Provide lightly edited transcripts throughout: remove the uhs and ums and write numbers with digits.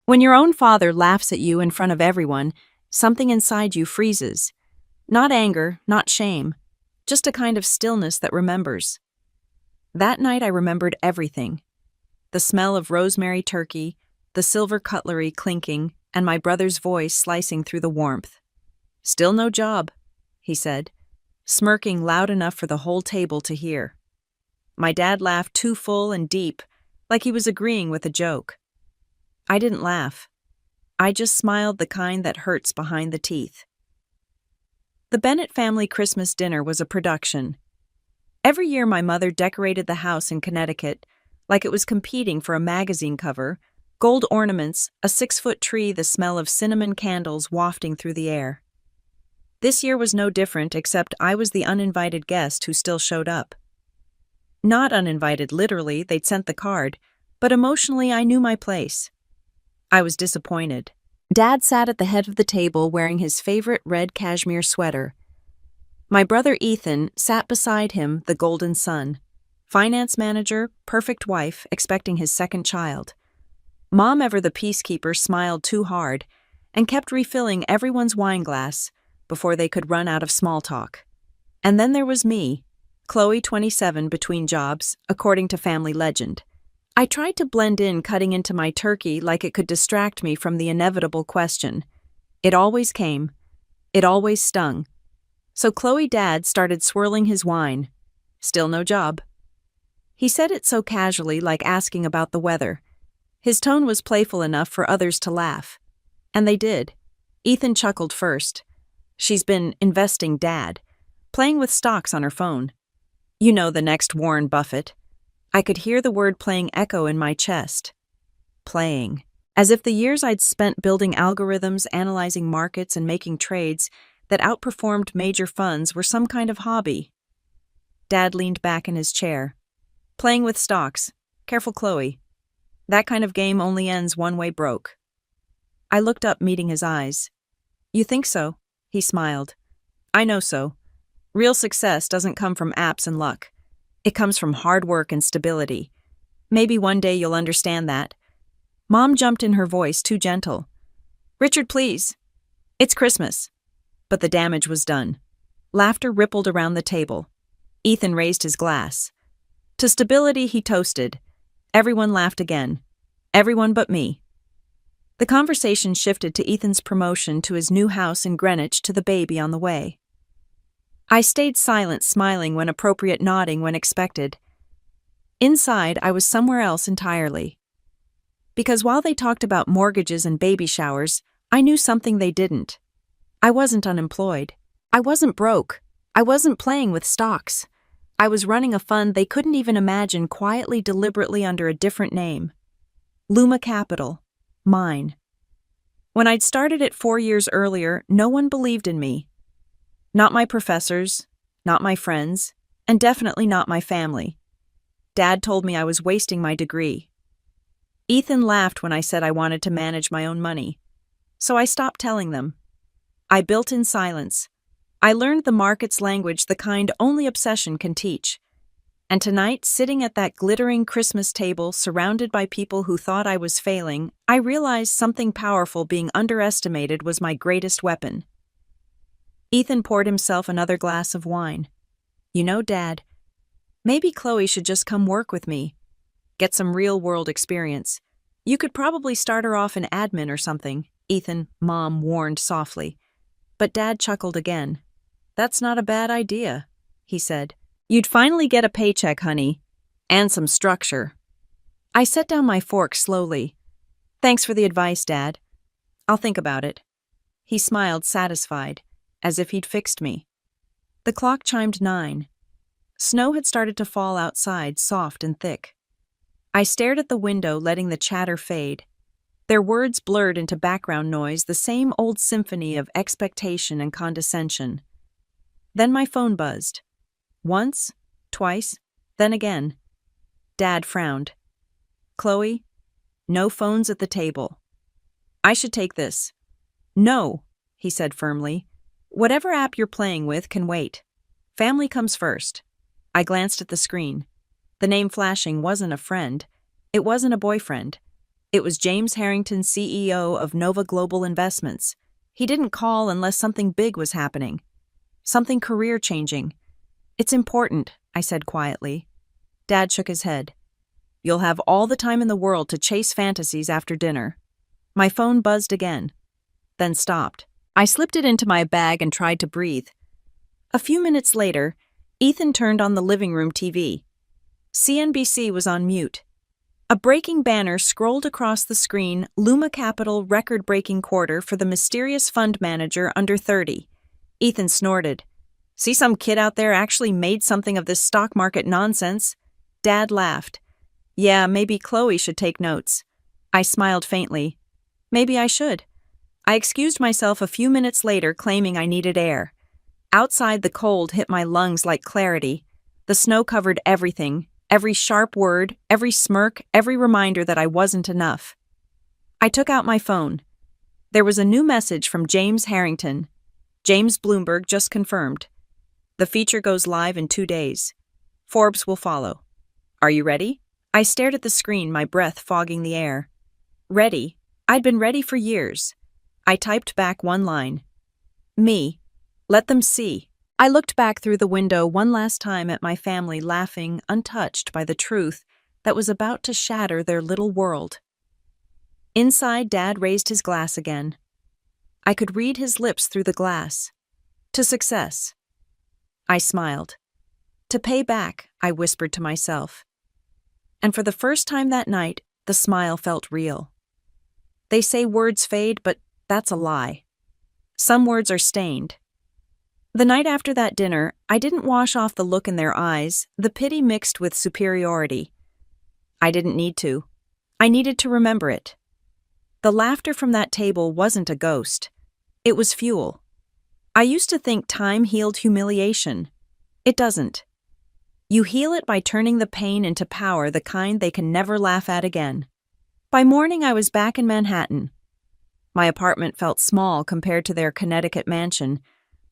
When your own father laughs at you in front of everyone, something inside you freezes. Not anger, not shame, just a kind of stillness that remembers. That night I remembered everything. The smell of rosemary turkey, the silver cutlery clinking, and my brother's voice slicing through the warmth. "Still no job," he said, smirking loud enough for the whole table to hear. My dad laughed too full and deep, like he was agreeing with a joke. I didn't laugh. I just smiled, the kind that hurts behind the teeth. The Bennett family Christmas dinner was a production. Every year my mother decorated the house in Connecticut like it was competing for a magazine cover, gold ornaments, a 6-foot tree, the smell of cinnamon candles wafting through the air. This year was no different, except I was the uninvited guest who still showed up. Not uninvited literally, they'd sent the card, but emotionally I knew my place. I was disappointed. Dad sat at the head of the table wearing his favorite red cashmere sweater. My brother Ethan sat beside him, the golden son. Finance manager, perfect wife, expecting his second child. Mom, ever the peacekeeper, smiled too hard and kept refilling everyone's wine glass before they could run out of small talk. And then there was me, Chloe, 27, between jobs, according to family legend. I tried to blend in, cutting into my turkey like it could distract me from the inevitable question. It always came. It always stung. So Chloe Dad started swirling his wine. "Still no job." He said it so casually, like asking about the weather. His tone was playful enough for others to laugh. And they did. Ethan chuckled first. "She's been investing, Dad. Playing with stocks on her phone. You know, the next Warren Buffett." I could hear the word playing echo in my chest. Playing. As if the years I'd spent building algorithms, analyzing markets, and making trades that outperformed major funds were some kind of hobby. Dad leaned back in his chair. "Playing with stocks. Careful, Chloe. That kind of game only ends one way, broke." I looked up, meeting his eyes. "You think so?" He smiled. "I know so. Real success doesn't come from apps and luck. It comes from hard work and stability. Maybe one day you'll understand that." Mom jumped in, her voice too gentle. "Richard, please. It's Christmas." But the damage was done. Laughter rippled around the table. Ethan raised his glass. To stability, he toasted. Everyone laughed again. Everyone but me. The conversation shifted to Ethan's promotion to his new house in Greenwich, to the baby on the way. I stayed silent, smiling when appropriate, nodding when expected. Inside, I was somewhere else entirely. Because while they talked about mortgages and baby showers, I knew something they didn't. I wasn't unemployed. I wasn't broke. I wasn't playing with stocks. I was running a fund they couldn't even imagine, quietly, deliberately, under a different name. Luma Capital. Mine. When I'd started it 4 years earlier, no one believed in me. Not my professors, not my friends, and definitely not my family. Dad told me I was wasting my degree. Ethan laughed when I said I wanted to manage my own money. So I stopped telling them. I built in silence. I learned the market's language, the kind only obsession can teach. And tonight, sitting at that glittering Christmas table, surrounded by people who thought I was failing, I realized something powerful. Being underestimated was my greatest weapon. Ethan poured himself another glass of wine. "You know, Dad, maybe Chloe should just come work with me. Get some real-world experience. You could probably start her off in admin or something," Ethan, Mom, warned softly. But Dad chuckled again. "That's not a bad idea," he said. "You'd finally get a paycheck, honey. And some structure." I set down my fork slowly. "Thanks for the advice, Dad. I'll think about it." He smiled, satisfied, as if he'd fixed me. The clock chimed 9. Snow had started to fall outside, soft and thick. I stared at the window, letting the chatter fade. Their words blurred into background noise, the same old symphony of expectation and condescension. Then my phone buzzed. Once, twice, then again. Dad frowned. "Chloe, no phones at the table. I should take this." "No," he said firmly. "Whatever app you're playing with can wait. Family comes first." I glanced at the screen. The name flashing wasn't a friend. It wasn't a boyfriend. It was James Harrington, CEO of Nova Global Investments. He didn't call unless something big was happening. Something career-changing. "It's important," I said quietly. Dad shook his head. "You'll have all the time in the world to chase fantasies after dinner." My phone buzzed again, then stopped. I slipped it into my bag and tried to breathe. A few minutes later, Ethan turned on the living room TV. CNBC was on mute. A breaking banner scrolled across the screen: Luma Capital record-breaking quarter for the mysterious fund manager under 30. Ethan snorted. "See, some kid out there actually made something of this stock market nonsense." Dad laughed. "Yeah, maybe Chloe should take notes." I smiled faintly. Maybe I should. I excused myself a few minutes later, claiming I needed air. Outside, the cold hit my lungs like clarity. The snow covered everything, every sharp word, every smirk, every reminder that I wasn't enough. I took out my phone. There was a new message from James Harrington. "James Bloomberg just confirmed. The feature goes live in 2 days. Forbes will follow. Are you ready?" I stared at the screen, my breath fogging the air. Ready? I'd been ready for years. I typed back one line. "Me. Let them see." I looked back through the window one last time at my family, laughing, untouched by the truth that was about to shatter their little world. Inside, Dad raised his glass again. I could read his lips through the glass. "To success." I smiled. "To pay back," I whispered to myself. And for the first time that night, the smile felt real. They say words fade, but that's a lie. Some words are stained. The night after that dinner, I didn't wash off the look in their eyes, the pity mixed with superiority. I didn't need to. I needed to remember it. The laughter from that table wasn't a ghost. It was fuel. I used to think time healed humiliation. It doesn't. You heal it by turning the pain into power, the kind they can never laugh at again. By morning, I was back in Manhattan. My apartment felt small compared to their Connecticut mansion,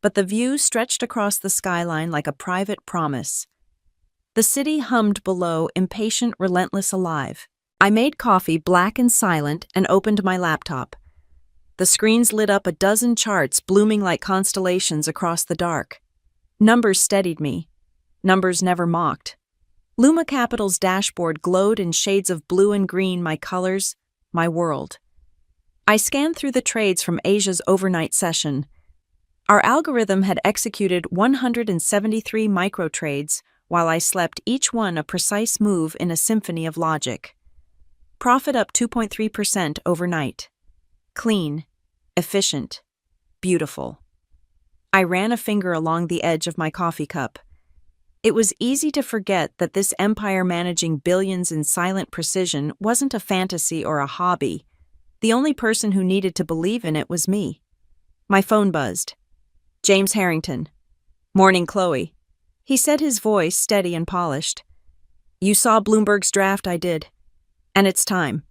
but the view stretched across the skyline like a private promise. The city hummed below, impatient, relentless, alive. I made coffee, black and silent, and opened my laptop. The screens lit up a dozen charts, blooming like constellations across the dark. Numbers steadied me. Numbers never mocked. Luma Capital's dashboard glowed in shades of blue and green, my colors, my world. I scanned through the trades from Asia's overnight session. Our algorithm had executed 173 micro-trades, while I slept, each one a precise move in a symphony of logic. Profit up 2.3% overnight. Clean, efficient, beautiful. I ran a finger along the edge of my coffee cup. It was easy to forget that this empire managing billions in silent precision wasn't a fantasy or a hobby. The only person who needed to believe in it was me. My phone buzzed. "James Harrington." "Morning, Chloe." He said, his voice steady and polished. "You saw Bloomberg's draft?" I did. "And it's time.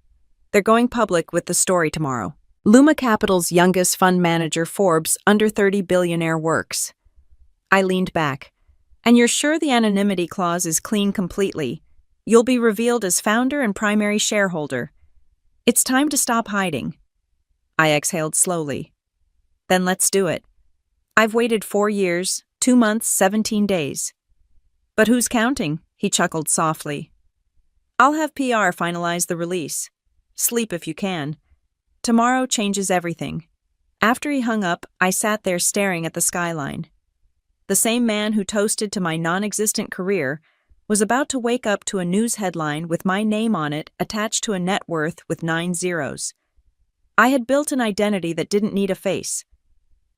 They're going public with the story tomorrow. Luma Capital's youngest fund manager, Forbes, under 30 billionaire works." I leaned back. "And you're sure the anonymity clause is clean completely? You'll be revealed as founder and primary shareholder. It's time to stop hiding." I exhaled slowly. "Then let's do it. I've waited 4 years, 2 months, 17 days. But who's counting?" He chuckled softly. "I'll have PR finalize the release. Sleep if you can. Tomorrow changes everything." After he hung up, I sat there staring at the skyline. The same man who toasted to my non-existent career was about to wake up to a news headline with my name on it attached to a net worth with 9 zeros. I had built an identity that didn't need a face.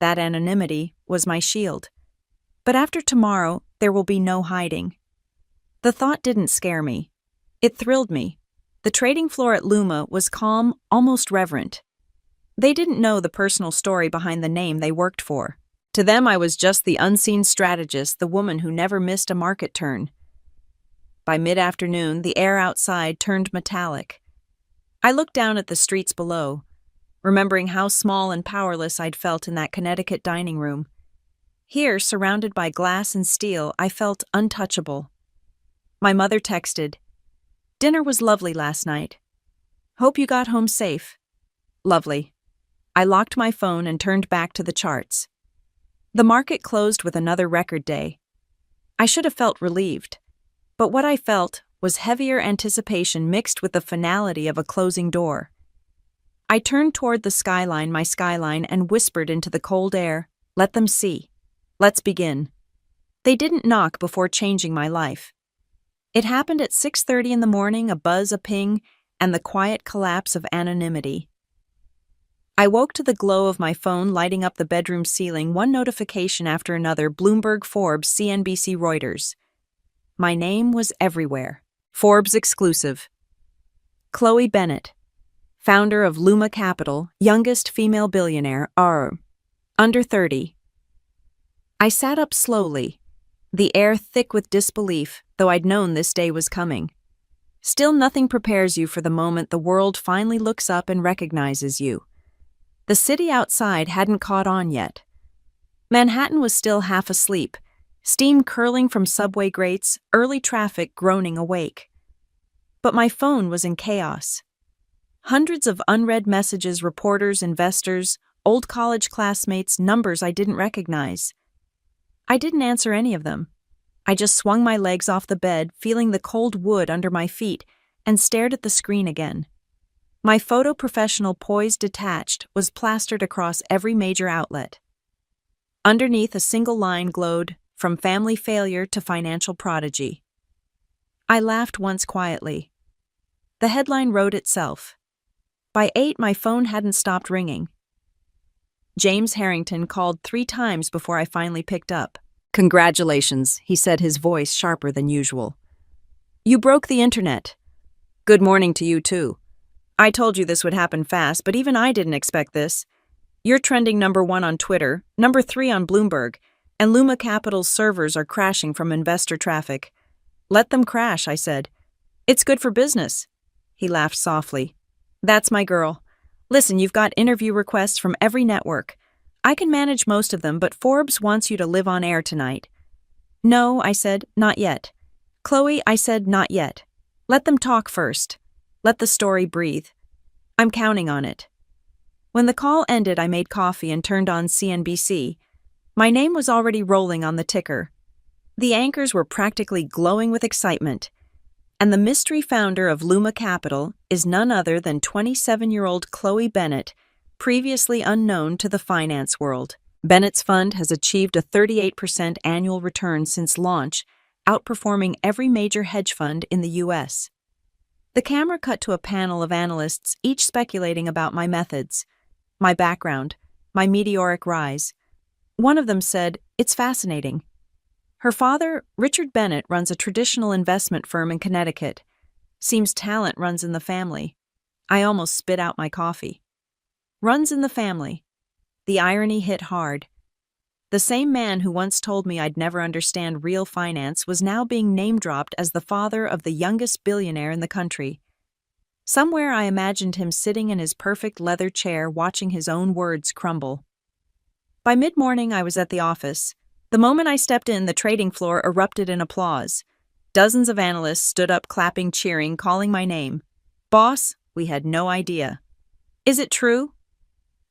That anonymity was my shield. But after tomorrow, there will be no hiding. The thought didn't scare me. It thrilled me. The trading floor at Luma was calm, almost reverent. They didn't know the personal story behind the name they worked for. To them, I was just the unseen strategist, the woman who never missed a market turn. By mid-afternoon, the air outside turned metallic. I looked down at the streets below, remembering how small and powerless I'd felt in that Connecticut dining room. Here, surrounded by glass and steel, I felt untouchable. My mother texted, "Dinner was lovely last night." Hope you got home safe. Lovely. I locked my phone and turned back to the charts. The market closed with another record day. I should have felt relieved, but what I felt was heavier anticipation mixed with the finality of a closing door. I turned toward my skyline, and whispered into the cold air, "Let them see. Let's begin." They didn't knock before changing my life. It happened at 6:30 in the morning, a buzz, a ping, and the quiet collapse of anonymity. I woke to the glow of my phone lighting up the bedroom ceiling, one notification after another: Bloomberg, Forbes, CNBC, Reuters. My name was everywhere. Forbes exclusive. Chloe Bennett, founder of Luma Capital, youngest female billionaire, under 30. I sat up slowly, the air thick with disbelief, though I'd known this day was coming. Still, nothing prepares you for the moment the world finally looks up and recognizes you. The city outside hadn't caught on yet. Manhattan was still half asleep, steam curling from subway grates, early traffic groaning awake. But my phone was in chaos. Hundreds of unread messages, reporters, investors, old college classmates, numbers I didn't recognize. I didn't answer any of them. I just swung my legs off the bed, feeling the cold wood under my feet, and stared at the screen again. My photo professional, poised detached, was plastered across every major outlet. Underneath, a single line glowed, "From family failure to financial prodigy." I laughed once quietly. The headline wrote itself. By 8, my phone hadn't stopped ringing. James Harrington called 3 times before I finally picked up. "Congratulations," he said, his voice sharper than usual. "You broke the internet." "Good morning to you, too. I told you this would happen fast, but even I didn't expect this. You're trending #1 on Twitter, #3 on Bloomberg, and Luma Capital's servers are crashing from investor traffic." "Let them crash," I said. "It's good for business." He laughed softly. "That's my girl. Listen, you've got interview requests from every network. I can manage most of them, but Forbes wants you to live on air tonight." "No," I said, "not yet." "Chloe," I said, "not yet. Let them talk first. Let the story breathe. I'm counting on it." When the call ended, I made coffee and turned on CNBC. My name was already rolling on the ticker. The anchors were practically glowing with excitement. And the mystery founder of Luma Capital is none other than 27-year-old Chloe Bennett, previously unknown to the finance world. Bennett's fund has achieved a 38% annual return since launch, outperforming every major hedge fund in the U.S. The camera cut to a panel of analysts, each speculating about my methods, my background, my meteoric rise. One of them said, "It's fascinating. Her father, Richard Bennett, runs a traditional investment firm in Connecticut. Seems talent runs in the family." I almost spit out my coffee. Runs in the family. The irony hit hard. The same man who once told me I'd never understand real finance was now being name-dropped as the father of the youngest billionaire in the country. Somewhere I imagined him sitting in his perfect leather chair watching his own words crumble. By mid-morning, I was at the office. The moment I stepped in, the trading floor erupted in applause. Dozens of analysts stood up, clapping, cheering, calling my name. "Boss, we had no idea." "Is it true?"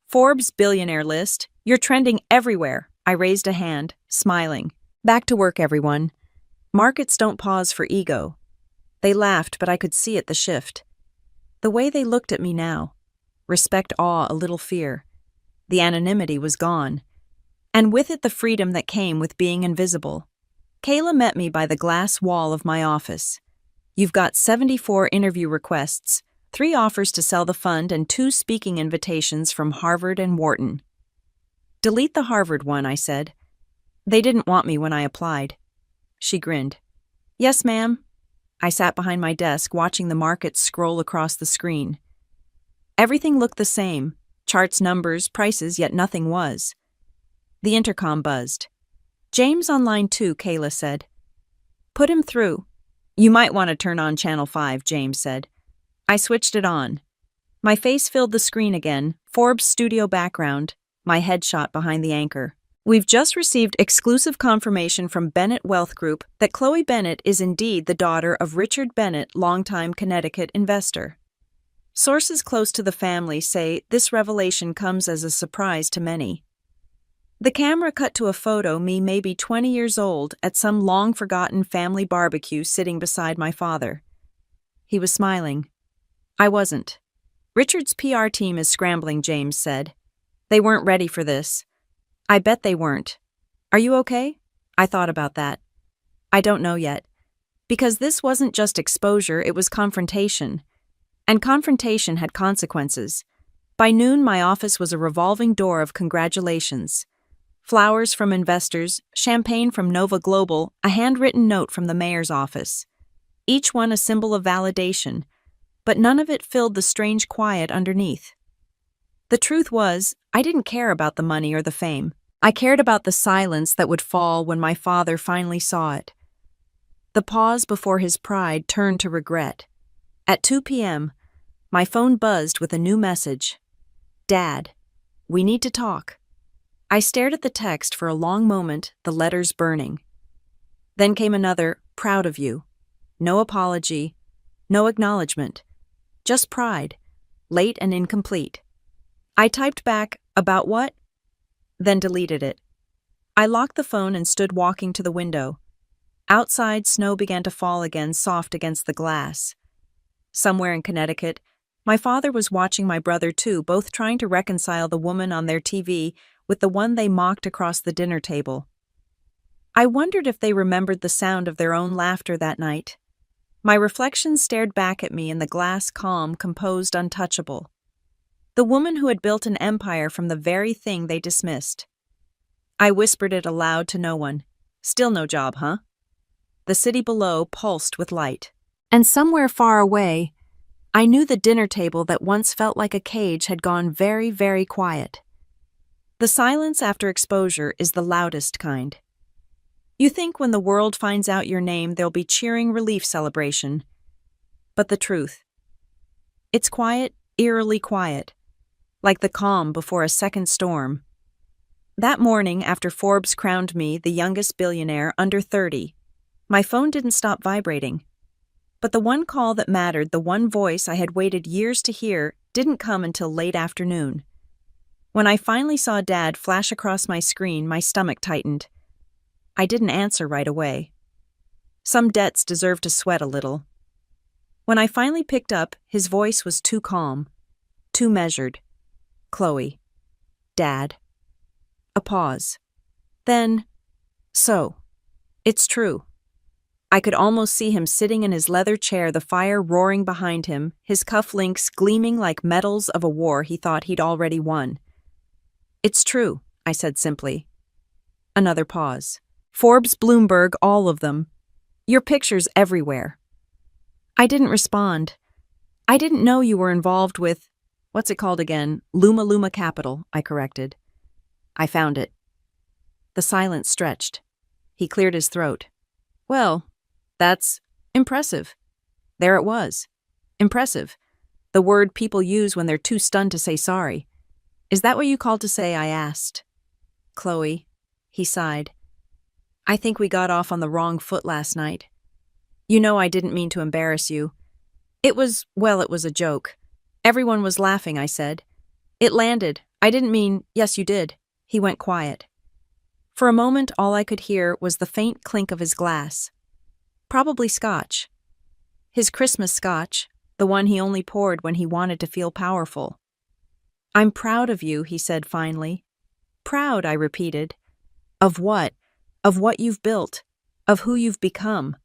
"Forbes billionaire list. You're trending everywhere." I raised a hand, smiling. "Back to work, everyone. Markets don't pause for ego." They laughed, but I could see it, the shift. The way they looked at me now. Respect, awe, a little fear. The anonymity was gone. And with it the freedom that came with being invisible. Kayla met me by the glass wall of my office. "You've got 74 interview requests, 3 offers to sell the fund, and 2 speaking invitations from Harvard and Wharton." "Delete the Harvard one," I said. "They didn't want me when I applied." She grinned. "Yes, ma'am." I sat behind my desk, watching the markets scroll across the screen. Everything looked the same. Charts, numbers, prices, yet nothing was. The intercom buzzed. "James on line 2, Kayla said. "Put him through." "You might want to turn on channel 5, James said. I switched it on. My face filled the screen again, Forbes studio background, my headshot behind the anchor. "We've just received exclusive confirmation from Bennett Wealth Group that Chloe Bennett is indeed the daughter of Richard Bennett, longtime Connecticut investor." Sources close to the family say this revelation comes as a surprise to many. The camera cut to a photo me maybe 20 years old at some long-forgotten family barbecue sitting beside my father. He was smiling. I wasn't. Richard's PR team is scrambling, James said. They weren't ready for this. I bet they weren't. Are you okay? I thought about that. I don't know yet. Because this wasn't just exposure, it was confrontation. And confrontation had consequences. By noon, my office was a revolving door of congratulations. Flowers from investors, champagne from Nova Global, a handwritten note from the mayor's office. Each one a symbol of validation, but none of it filled the strange quiet underneath. The truth was, I didn't care about the money or the fame. I cared about the silence that would fall when my father finally saw it. The pause before his pride turned to regret. At 2 p.m., my phone buzzed with a new message. Dad, we need to talk. I stared at the text for a long moment, the letters burning. Then came another, proud of you. No apology, no acknowledgement. Just pride, late and incomplete. I typed back, about what? Then deleted it. I locked the phone and stood walking to the window. Outside, snow began to fall again, soft against the glass. Somewhere in Connecticut, my father was watching my brother too, both trying to reconcile the woman on their TV with the one they mocked across the dinner table. I wondered if they remembered the sound of their own laughter that night. My reflection stared back at me in the glass calm, composed, untouchable. The woman who had built an empire from the very thing they dismissed. I whispered it aloud to no one. Still no job, huh? The city below pulsed with light. And somewhere far away, I knew the dinner table that once felt like a cage had gone very, very quiet. The silence after exposure is the loudest kind. You think when the world finds out your name, there'll be cheering relief celebration. But the truth. It's quiet, eerily quiet, like the calm before a second storm. That morning, after Forbes crowned me the youngest billionaire under 30, my phone didn't stop vibrating. But the one call that mattered, the one voice I had waited years to hear, didn't come until late afternoon. When I finally saw Dad flash across my screen, my stomach tightened. I didn't answer right away. Some debts deserve to sweat a little. When I finally picked up, his voice was too calm, too measured. Chloe. Dad. A pause. Then, so, it's true. I could almost see him sitting in his leather chair, the fire roaring behind him, his cufflinks gleaming like medals of a war he thought he'd already won. It's true, I said simply. Another pause. Forbes, Bloomberg, all of them. Your pictures everywhere. I didn't respond. I didn't know you were involved with, what's it called again? Luma Capital, I corrected. I found it. The silence stretched. He cleared his throat. Well, that's impressive. There it was. Impressive. The word people use when they're too stunned to say sorry. Is that what you called to say? I asked. Chloe, he sighed. I think we got off on the wrong foot last night. You know I didn't mean to embarrass you. It was a joke. Everyone was laughing, I said. It landed. I didn't mean, yes, you did. He went quiet. For a moment, all I could hear was the faint clink of his glass. Probably scotch. His Christmas scotch, the one he only poured when he wanted to feel powerful. I'm proud of you, he said finally. Proud, I repeated. Of what? Of what you've built. Of who you've become.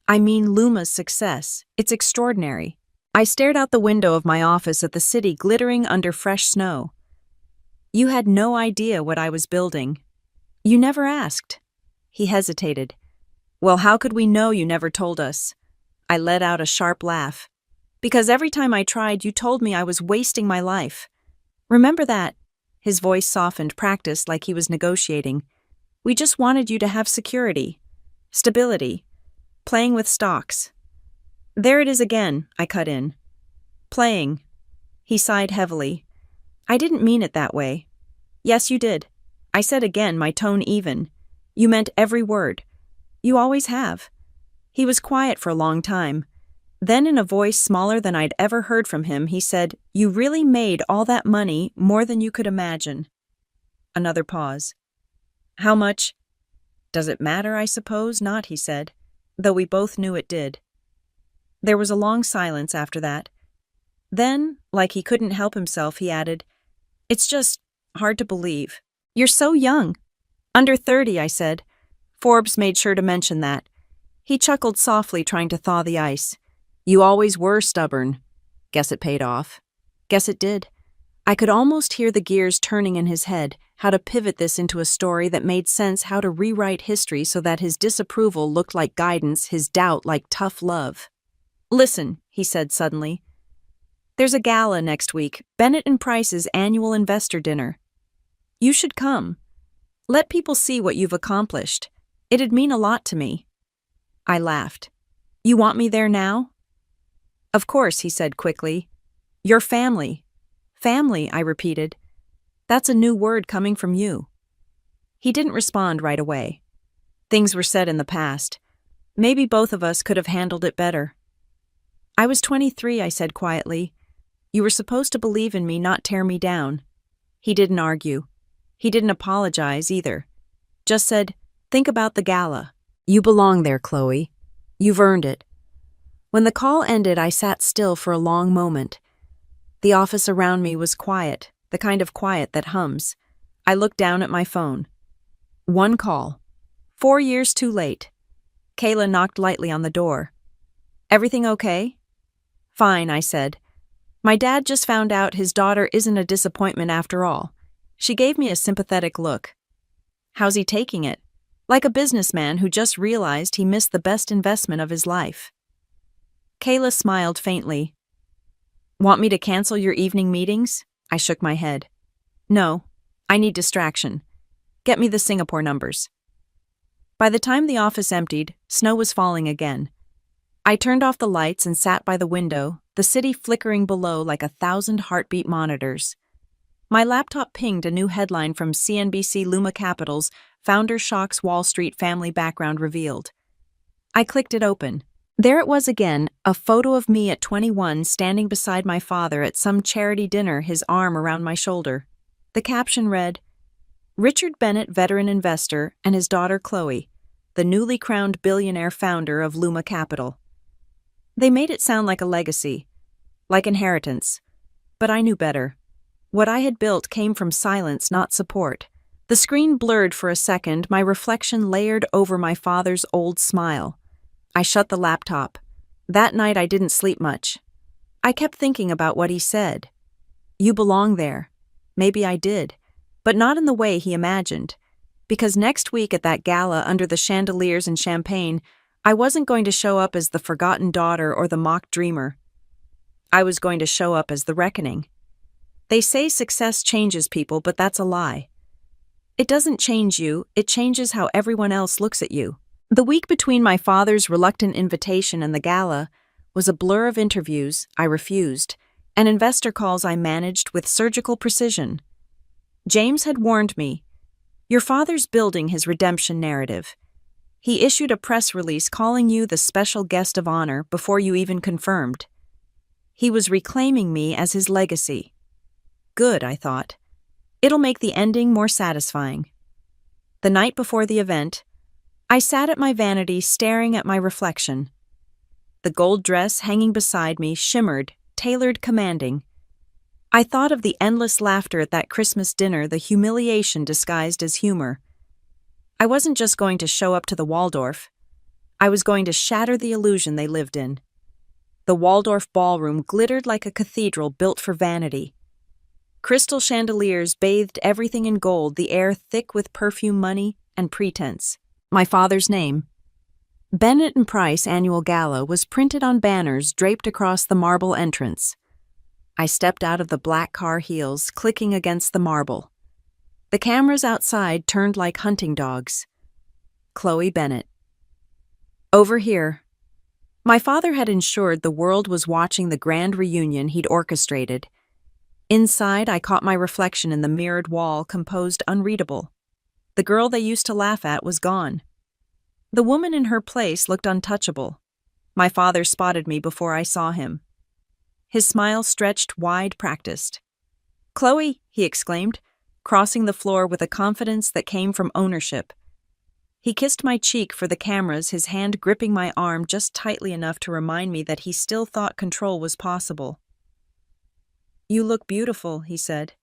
I mean Luma's success. It's extraordinary. I stared out the window of my office at the city glittering under fresh snow. You had no idea what I was building. You never asked. He hesitated. Well, how could we know? You never told us. I let out a sharp laugh. Because every time I tried, you told me I was wasting my life. Remember that? His voice softened, practiced like he was negotiating. We just wanted you to have security, stability, playing with stocks. There it is again, I cut in. Playing. He sighed heavily. I didn't mean it that way. Yes, you did. I said again, my tone even. You meant every word. You always have. He was quiet for a long time. Then in a voice smaller than I'd ever heard from him, he said, "You really made all that money, more than you could imagine." Another pause. "How much?" "Does it matter, I suppose not," he said, though we both knew it did. There was a long silence after that. Then, like he couldn't help himself, he added, "It's just hard to believe. You're so young." "Under 30, I said. Forbes made sure to mention that. He chuckled softly, trying to thaw the ice. "You always were stubborn. Guess it paid off." Guess it did. I could almost hear the gears turning in his head, how to pivot this into a story that made sense, how to rewrite history so that his disapproval looked like guidance, his doubt like tough love. "Listen," he said suddenly. "There's a gala next week, Bennett and Price's annual investor dinner. You should come. Let people see what you've accomplished. It'd mean a lot to me." I laughed. "You want me there now?" "Of course," he said quickly. "Your family." "Family," I repeated. "That's a new word coming from you." He didn't respond right away. Things were said in the past. Maybe both of us could have handled it better. "I was 23, I said quietly. "You were supposed to believe in me, not tear me down." He didn't argue. He didn't apologize either. Just said, "Think about the gala. You belong there, Chloe. You've earned it." When the call ended, I sat still for a long moment. The office around me was quiet, the kind of quiet that hums. I looked down at my phone. One call. 4 years too late. Kayla knocked lightly on the door. "Everything okay?" "Fine," I said. "My dad just found out his daughter isn't a disappointment after all." She gave me a sympathetic look. "How's he taking it?" "Like a businessman who just realized he missed the best investment of his life." Kayla smiled faintly. "Want me to cancel your evening meetings?" I shook my head. "No, I need distraction. Get me the Singapore numbers." By the time the office emptied, snow was falling again. I turned off the lights and sat by the window, the city flickering below like 1,000 heartbeat monitors. My laptop pinged a new headline from CNBC. Luma Capital's Founder Shocks Wall Street Family Background Revealed. I clicked it open. There it was again, a photo of me at 21 standing beside my father at some charity dinner, his arm around my shoulder. The caption read, "Richard Bennett, veteran investor, and his daughter Chloe, the newly crowned billionaire founder of Luma Capital." They made it sound like a legacy, like inheritance. But I knew better. What I had built came from silence, not support. The screen blurred for a second, my reflection layered over my father's old smile. I shut the laptop. That night I didn't sleep much. I kept thinking about what he said. "You belong there." Maybe I did, but not in the way he imagined. Because next week at that gala under the chandeliers and champagne, I wasn't going to show up as the forgotten daughter or the mock dreamer. I was going to show up as the reckoning. They say success changes people, but that's a lie. It doesn't change you, it changes how everyone else looks at you. The week between my father's reluctant invitation and the gala was a blur of interviews I refused, and investor calls I managed with surgical precision. James had warned me, "Your father's building his redemption narrative. He issued a press release calling you the special guest of honor before you even confirmed. He was reclaiming me as his legacy." Good, I thought. It'll make the ending more satisfying. The night before the event, I sat at my vanity staring at my reflection. The gold dress hanging beside me shimmered, tailored, commanding. I thought of the endless laughter at that Christmas dinner, the humiliation disguised as humor. I wasn't just going to show up to the Waldorf. I was going to shatter the illusion they lived in. The Waldorf ballroom glittered like a cathedral built for vanity. Crystal chandeliers bathed everything in gold, the air thick with perfume, money, and pretense. My father's name, Bennett and Price Annual Gala, was printed on banners draped across the marble entrance. I stepped out of the black car, heels clicking against the marble. The cameras outside turned like hunting dogs. Chloe Bennett. Over here. My father had ensured the world was watching the grand reunion he'd orchestrated. Inside, I caught my reflection in the mirrored wall, composed unreadable. The girl they used to laugh at was gone. The woman in her place looked untouchable. My father spotted me before I saw him. His smile stretched wide, practiced. "Chloe," he exclaimed, crossing the floor with a confidence that came from ownership. He kissed my cheek for the cameras, his hand gripping my arm just tightly enough to remind me that he still thought control was possible. "You look beautiful," he said.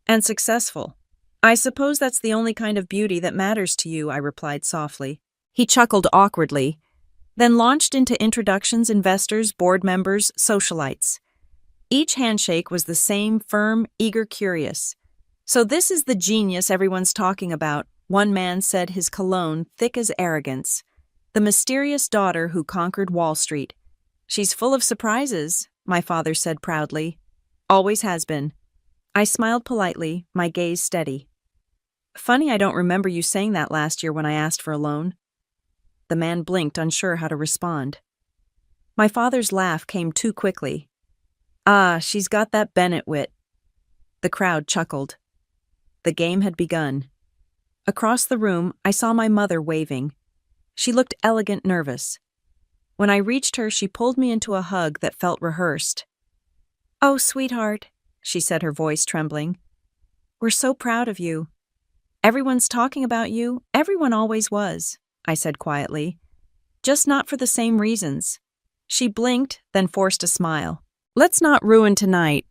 "And successful. I suppose that's the only kind of beauty that matters to you," I replied softly. He chuckled awkwardly, then launched into introductions, investors, board members, socialites. Each handshake was the same, firm, eager, curious. "So this is the genius everyone's talking about," one man said, his cologne thick as arrogance. "The mysterious daughter who conquered Wall Street. She's full of surprises," my father said proudly. "Always has been." I smiled politely, my gaze steady. "Funny I don't remember you saying that last year when I asked for a loan." The man blinked, unsure how to respond. My father's laugh came too quickly. "Ah, she's got that Bennett wit." The crowd chuckled. The game had begun. Across the room, I saw my mother waving. She looked elegant, nervous. When I reached her, she pulled me into a hug that felt rehearsed. "Oh, sweetheart," she said, her voice trembling. "We're so proud of you. Everyone's talking about you. Everyone always was," I said quietly. "Just not for the same reasons." She blinked, then forced a smile. "Let's not ruin tonight.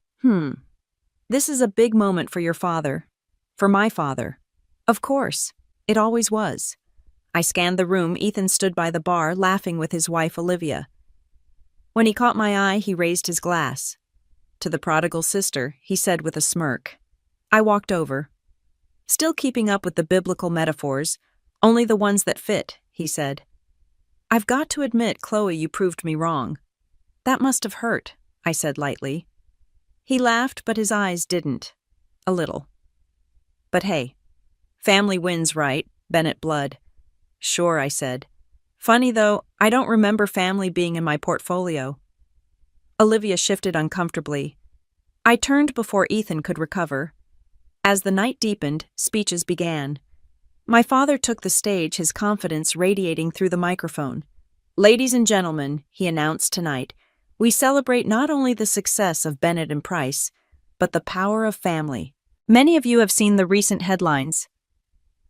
This is a big moment for your father. For my father. Of course. It always was." I scanned the room. Ethan stood by the bar, laughing with his wife Olivia. When he caught my eye, he raised his glass. "To the prodigal sister," he said with a smirk. I walked over. "Still keeping up with the biblical metaphors, only the ones that fit," he said. "I've got to admit, Chloe, you proved me wrong." "That must have hurt," I said lightly. He laughed, but his eyes didn't. A little. "But hey, family wins, right? Bennett blood." "Sure," I said. "Funny though, I don't remember family being in my portfolio." Olivia shifted uncomfortably. I turned before Ethan could recover. As the night deepened, speeches began. My father took the stage, his confidence radiating through the microphone. "Ladies and gentlemen," he announced tonight, "we celebrate not only the success of Bennett and Price, but the power of family. Many of you have seen the recent headlines.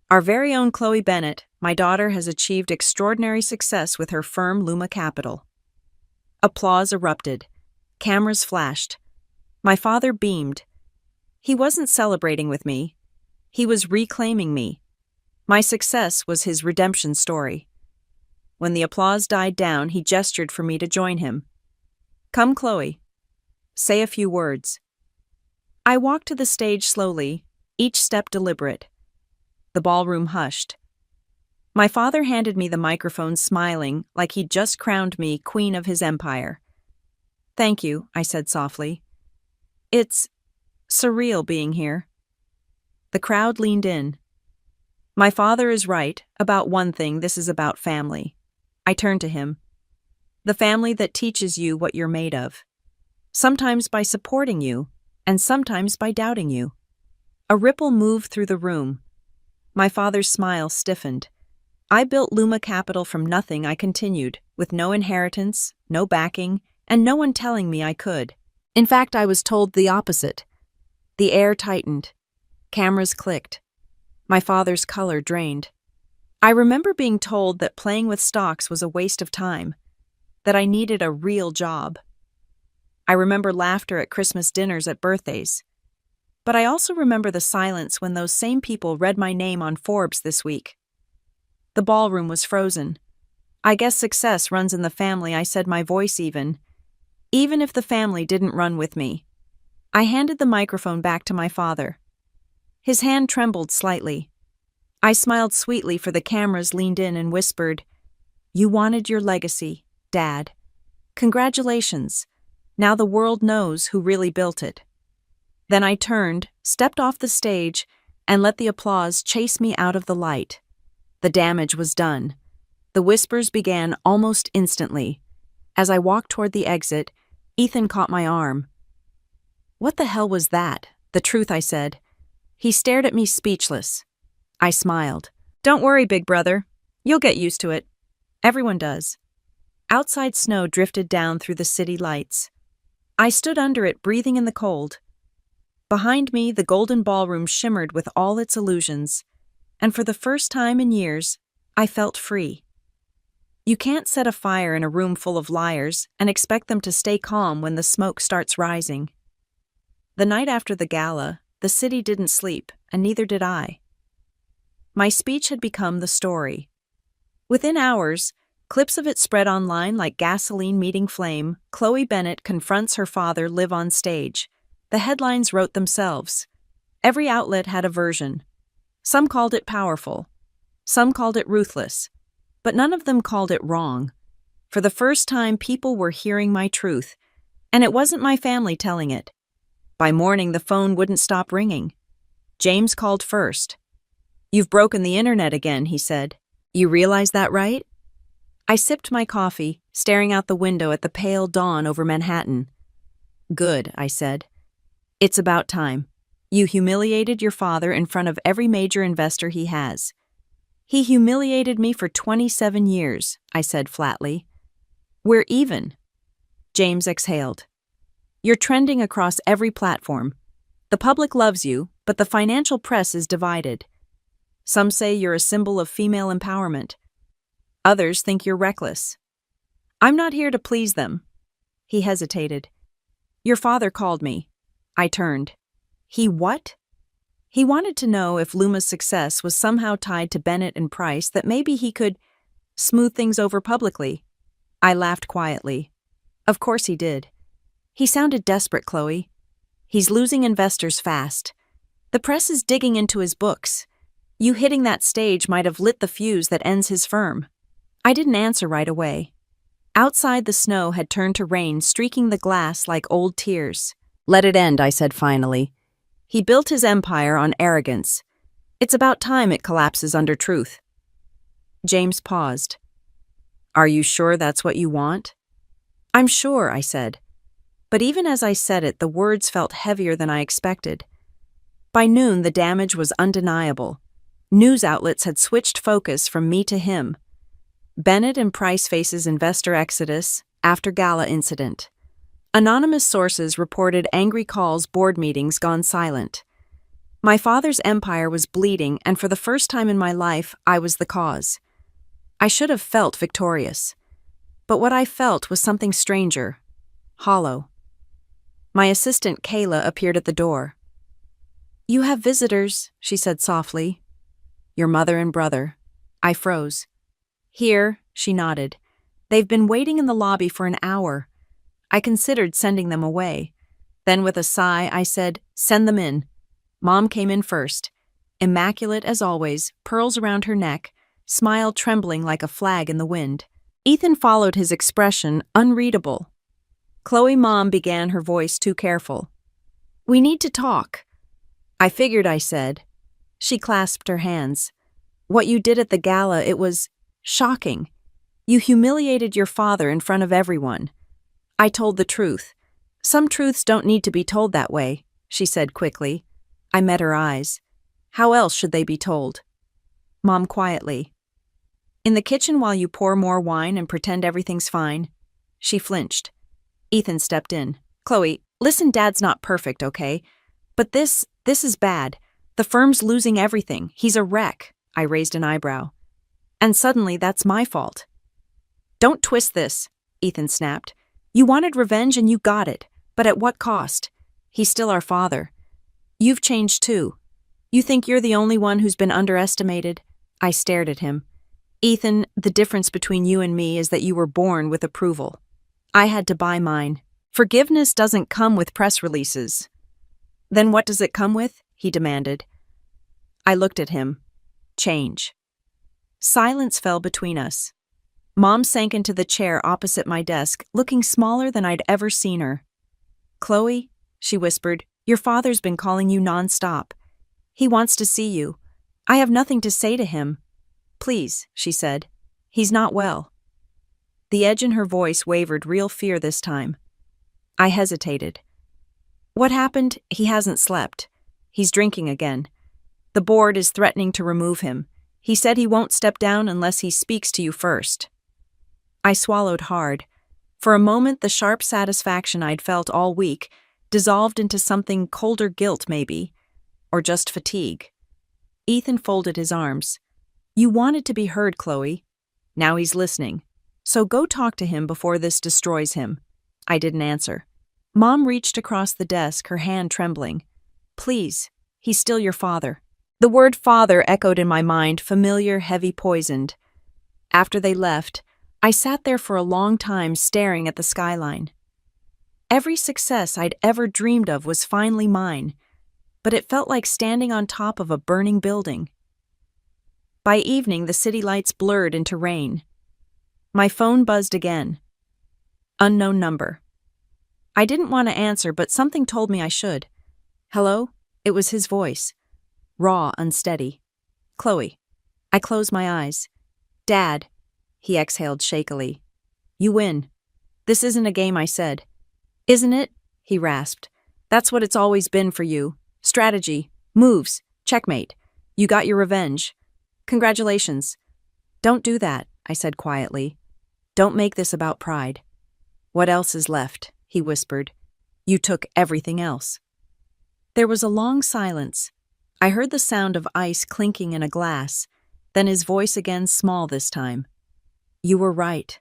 Our very own Chloe Bennett, my daughter, has achieved extraordinary success with her firm Luma Capital." Applause erupted. Cameras flashed. My father beamed. He wasn't celebrating with me. He was reclaiming me. My success was his redemption story. When the applause died down, he gestured for me to join him. "Come, Chloe. Say a few words." I walked to the stage slowly, each step deliberate. The ballroom hushed. My father handed me the microphone, smiling like he'd just crowned me queen of his empire. "Thank you," I said softly. "It's surreal being here." The crowd leaned in. My father is right about one thing: this is about family. I turned to him. The family that teaches you what you're made of. Sometimes by supporting you, and sometimes by doubting you. A ripple moved through the room. My father's smile stiffened. "I built Luma Capital from nothing," I continued, "with no inheritance, no backing, and no one telling me I could. In fact, I was told the opposite." The air tightened. Cameras clicked. My father's color drained. I remember being told that playing with stocks was a waste of time, that I needed a real job. I remember laughter at Christmas dinners, at birthdays. But I also remember the silence when those same people read my name on Forbes this week. The ballroom was frozen. "I guess success runs in the family," I said, my voice even if the family didn't run with me. I handed the microphone back to my father. His hand trembled slightly. I smiled sweetly, for the cameras leaned in, and whispered, "You wanted your legacy, Dad. Congratulations. Now the world knows who really built it." Then I turned, stepped off the stage, and let the applause chase me out of the light. The damage was done. The whispers began almost instantly. As I walked toward the exit, Ethan caught my arm. "What the hell was that?" "The truth," I said. He stared at me, speechless. I smiled. "Don't worry, big brother. You'll get used to it. Everyone does." Outside snow drifted down through the city lights. I stood under it, breathing in the cold. Behind me, the golden ballroom shimmered with all its illusions, and for the first time in years, I felt free. You can't set a fire in a room full of liars and expect them to stay calm when the smoke starts rising. The night after the gala, the city didn't sleep, and neither did I. My speech had become the story. Within hours, clips of it spread online like gasoline meeting flame. Chloe Bennet confronts her father live on stage. The headlines wrote themselves. Every outlet had a version. Some called it powerful. Some called it ruthless. But none of them called it wrong. For the first time, people were hearing my truth, and it wasn't my family telling it. By morning, the phone wouldn't stop ringing. James called first. "You've broken the internet again," he said. "You realize that, right?" I sipped my coffee, staring out the window at the pale dawn over Manhattan. "Good," I said. "It's about time. You humiliated your father in front of every major investor he has." "He humiliated me for 27 years, I said flatly. "We're even." James exhaled. "You're trending across every platform. The public loves you, but the financial press is divided. Some say you're a symbol of female empowerment. Others think you're reckless. I'm not here to please them." He hesitated. "Your father called me." I turned. "He what?" He wanted to know if Luma's success was somehow tied to Bennett and Price, that maybe he could smooth things over publicly. I laughed quietly. Of course he did. He sounded desperate, Chloe. He's losing investors fast. The press is digging into his books. You hitting that stage might have lit the fuse that ends his firm. I didn't answer right away. Outside, the snow had turned to rain, streaking the glass like old tears. "Let it end," I said finally. "He built his empire on arrogance. It's about time it collapses under truth." James paused. "Are you sure that's what you want?" "I'm sure," I said. But even as I said it, the words felt heavier than I expected. By noon, the damage was undeniable. News outlets had switched focus from me to him. Bennett and Price faces investor exodus after gala incident. Anonymous sources reported angry calls, board meetings gone silent. My father's empire was bleeding, and for the first time in my life, I was the cause. I should have felt victorious. But what I felt was something stranger, hollow. My assistant, Kayla, appeared at the door. "You have visitors," she said softly. "Your mother and brother." I froze. "Here," she nodded. "They've been waiting in the lobby for an hour." I considered sending them away. Then with a sigh, I said, "Send them in." Mom came in first. Immaculate as always, pearls around her neck, smile trembling like a flag in the wind. Ethan followed, his expression unreadable. Chloe, Mom began, her voice too careful. "We need to talk." "I figured," I said. She clasped her hands. "What you did at the gala, it was shocking. You humiliated your father in front of everyone." I told the truth. "Some truths don't need to be told that way," she said quickly. I met her eyes. "How else should they be told?" Mom quietly. "In the kitchen while you pour more wine and pretend everything's fine." She flinched. Ethan stepped in. "Chloe, listen, Dad's not perfect, okay? But this is bad. The firm's losing everything. He's a wreck." I raised an eyebrow. "And suddenly that's my fault." "Don't twist this," Ethan snapped. "You wanted revenge and you got it, but at what cost? He's still our father. You've changed too. You think you're the only one who's been underestimated?" I stared at him. "Ethan, the difference between you and me is that you were born with approval. I had to buy mine. Forgiveness doesn't come with press releases." "Then what does it come with?" he demanded. I looked at him. Change. Silence fell between us. Mom sank into the chair opposite my desk, looking smaller than I'd ever seen her. "Chloe," she whispered, "your father's been calling you nonstop. He wants to see you. I have nothing to say to him." "Please," she said. "He's not well." The edge in her voice wavered, real fear this time. I hesitated. "What happened? He hasn't slept. He's drinking again. The board is threatening to remove him. He said he won't step down unless he speaks to you first." I swallowed hard. For a moment, the sharp satisfaction I'd felt all week dissolved into something colder guilt, maybe, or just fatigue. Ethan folded his arms. You wanted to be heard, Chloe. Now he's listening. So go talk to him before this destroys him. I didn't answer. Mom reached across the desk, her hand trembling. Please, he's still your father. The word father echoed in my mind, familiar, heavy, poisoned. After they left, I sat there for a long time staring at the skyline. Every success I'd ever dreamed of was finally mine, but it felt like standing on top of a burning building. By evening, the city lights blurred into rain. My phone buzzed again. Unknown number. I didn't want to answer, but something told me I should. Hello? It was his voice. Raw, unsteady. Chloe. I closed my eyes. Dad. He exhaled shakily. You win. This isn't a game, I said. Isn't it? He rasped. That's what it's always been for you. Strategy. Moves. Checkmate. You got your revenge. Congratulations. Don't do that, I said quietly. Don't make this about pride. What else is left? He whispered. You took everything else. There was a long silence. I heard the sound of ice clinking in a glass, then his voice again, small this time. You were right.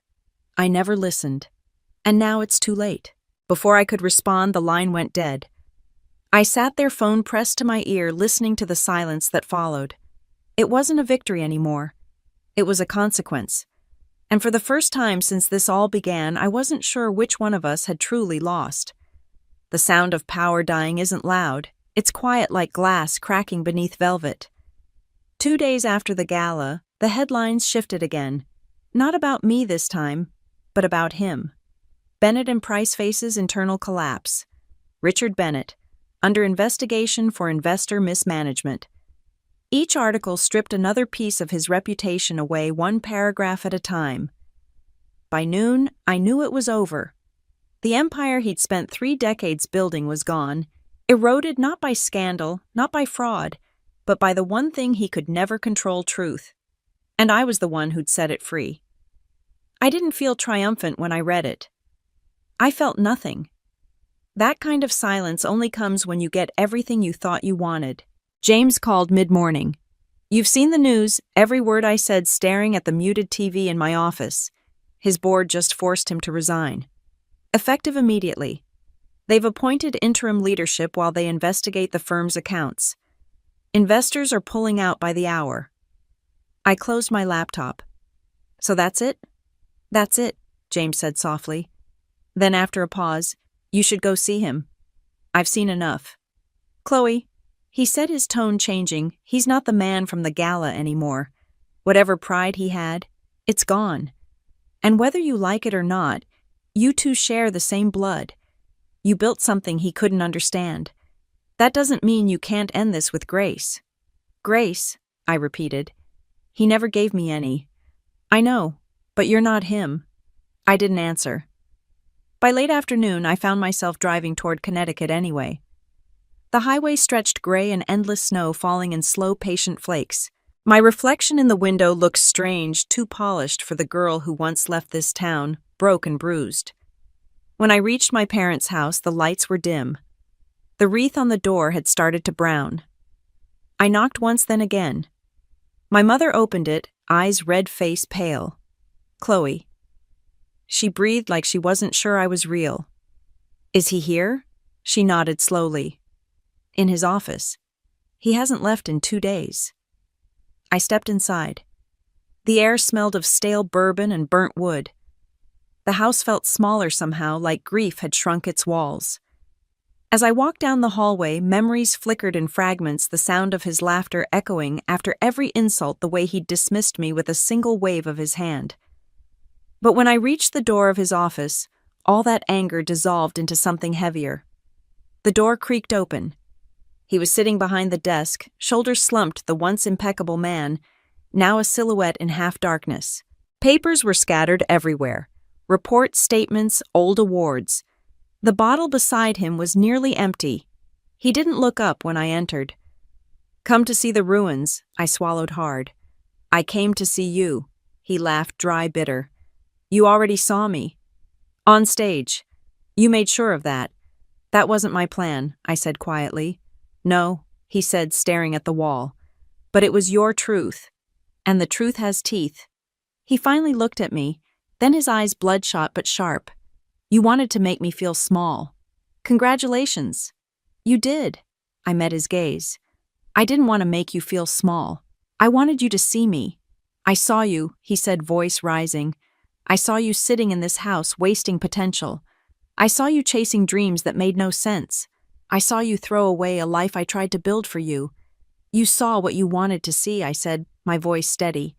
I never listened. And now it's too late. Before I could respond, the line went dead. I sat there, phone pressed to my ear, listening to the silence that followed. It wasn't a victory anymore. It was a consequence. And for the first time since this all began, I wasn't sure which one of us had truly lost. The sound of power dying isn't loud. It's quiet like glass cracking beneath velvet. 2 days after the gala, the headlines shifted again. Not about me this time, but about him. Bennett and Price faces internal collapse. Richard Bennett, under investigation for investor mismanagement. Each article stripped another piece of his reputation away, one paragraph at a time. By noon, I knew it was over. The empire he'd spent 3 decades building was gone, eroded not by scandal, not by fraud, but by the one thing he could never control, truth. And I was the one who'd set it free. I didn't feel triumphant when I read it. I felt nothing. That kind of silence only comes when you get everything you thought you wanted. James called mid-morning. You've seen the news, every word I said staring at the muted TV in my office. His board just forced him to resign. Effective immediately. They've appointed interim leadership while they investigate the firm's accounts. Investors are pulling out by the hour. I closed my laptop. So that's it? That's it, James said softly. Then after a pause, you should go see him. I've seen enough. Chloe, he said, his tone changing, he's not the man from the gala anymore. Whatever pride he had, it's gone. And whether you like it or not, you two share the same blood. You built something he couldn't understand. That doesn't mean you can't end this with grace. Grace, I repeated. He never gave me any. I know, but you're not him. I didn't answer. By late afternoon, I found myself driving toward Connecticut anyway. The highway stretched gray and endless snow falling in slow, patient flakes. My reflection in the window looked strange, too polished for the girl who once left this town, broke and bruised. When I reached my parents' house, the lights were dim. The wreath on the door had started to brown. I knocked once, then again. My mother opened it, eyes red, face pale. Chloe. She breathed like she wasn't sure I was real. Is he here? She nodded slowly. In his office. He hasn't left in 2 days. I stepped inside. The air smelled of stale bourbon and burnt wood. The house felt smaller somehow, like grief had shrunk its walls. As I walked down the hallway, memories flickered in fragments, the sound of his laughter echoing after every insult, the way he'd dismissed me with a single wave of his hand. But when I reached the door of his office, all that anger dissolved into something heavier. The door creaked open. He was sitting behind the desk, shoulders slumped, the once impeccable man, now a silhouette in half-darkness. Papers were scattered everywhere. Reports, statements, old awards. The bottle beside him was nearly empty. He didn't look up when I entered. Come to see the ruins, I swallowed hard. I came to see you. He laughed, dry, bitter. You already saw me. On stage. You made sure of that. That wasn't my plan, I said quietly. No, he said, staring at the wall. But it was your truth. And the truth has teeth. He finally looked at me, then his eyes bloodshot but sharp. You wanted to make me feel small. Congratulations. You did. I met his gaze. I didn't want to make you feel small. I wanted you to see me. I saw you, he said, voice rising. I saw you sitting in this house wasting potential. I saw you chasing dreams that made no sense. I saw you throw away a life I tried to build for you. You saw what you wanted to see, I said, my voice steady.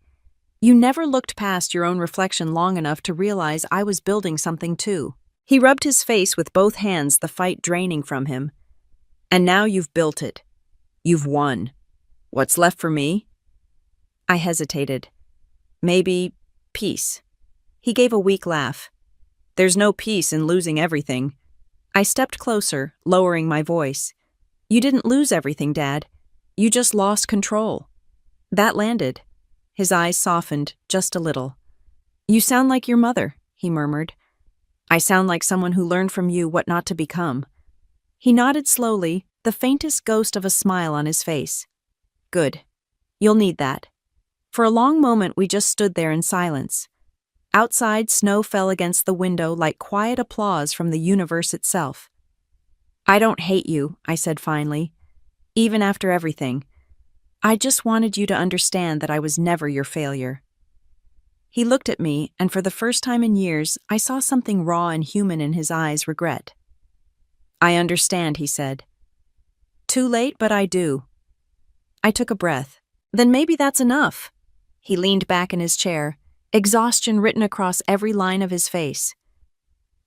You never looked past your own reflection long enough to realize I was building something too. He rubbed his face with both hands, the fight draining from him. And now you've built it. You've won. What's left for me? I hesitated. Maybe peace. He gave a weak laugh. There's no peace in losing everything. I stepped closer, lowering my voice. You didn't lose everything, Dad. You just lost control. That landed. His eyes softened just a little. You sound like your mother, he murmured. I sound like someone who learned from you what not to become. He nodded slowly, the faintest ghost of a smile on his face. Good. You'll need that. For a long moment we just stood there in silence. Outside, snow fell against the window like quiet applause from the universe itself. I don't hate you, I said finally. Even after everything. I just wanted you to understand that I was never your failure. He looked at me, and for the first time in years, I saw something raw and human in his eyes, regret. I understand, he said. Too late, but I do. I took a breath. Then maybe that's enough. He leaned back in his chair, exhaustion written across every line of his face.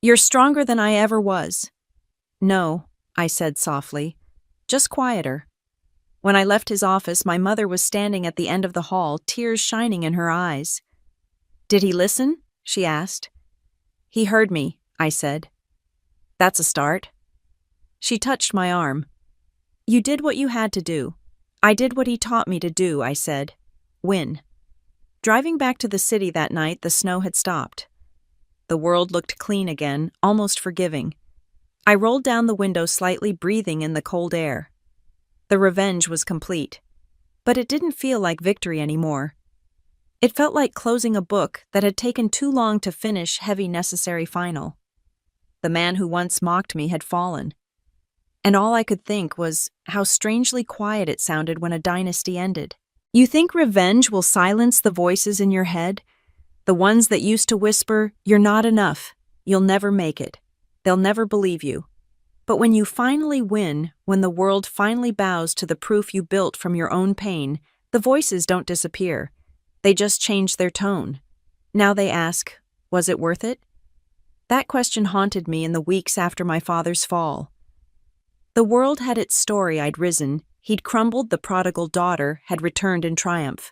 You're stronger than I ever was. No, I said softly, just quieter. When I left his office, my mother was standing at the end of the hall, tears shining in her eyes. Did he listen? She asked. He heard me, I said. That's a start. She touched my arm. You did what you had to do. I did what he taught me to do, I said. Win. Driving back to the city that night, the snow had stopped. The world looked clean again, almost forgiving. I rolled down the window slightly, breathing in the cold air. The revenge was complete. But it didn't feel like victory anymore. It felt like closing a book that had taken too long to finish, heavy, necessary final. The man who once mocked me had fallen. And all I could think was how strangely quiet it sounded when a dynasty ended. You think revenge will silence the voices in your head? The ones that used to whisper, you're not enough, you'll never make it, they'll never believe you. But when you finally win, when the world finally bows to the proof you built from your own pain, the voices don't disappear. They just change their tone. Now they ask, was it worth it? That question haunted me in the weeks after my father's fall. The world had its story. I'd risen, he'd crumbled, the prodigal daughter had returned in triumph.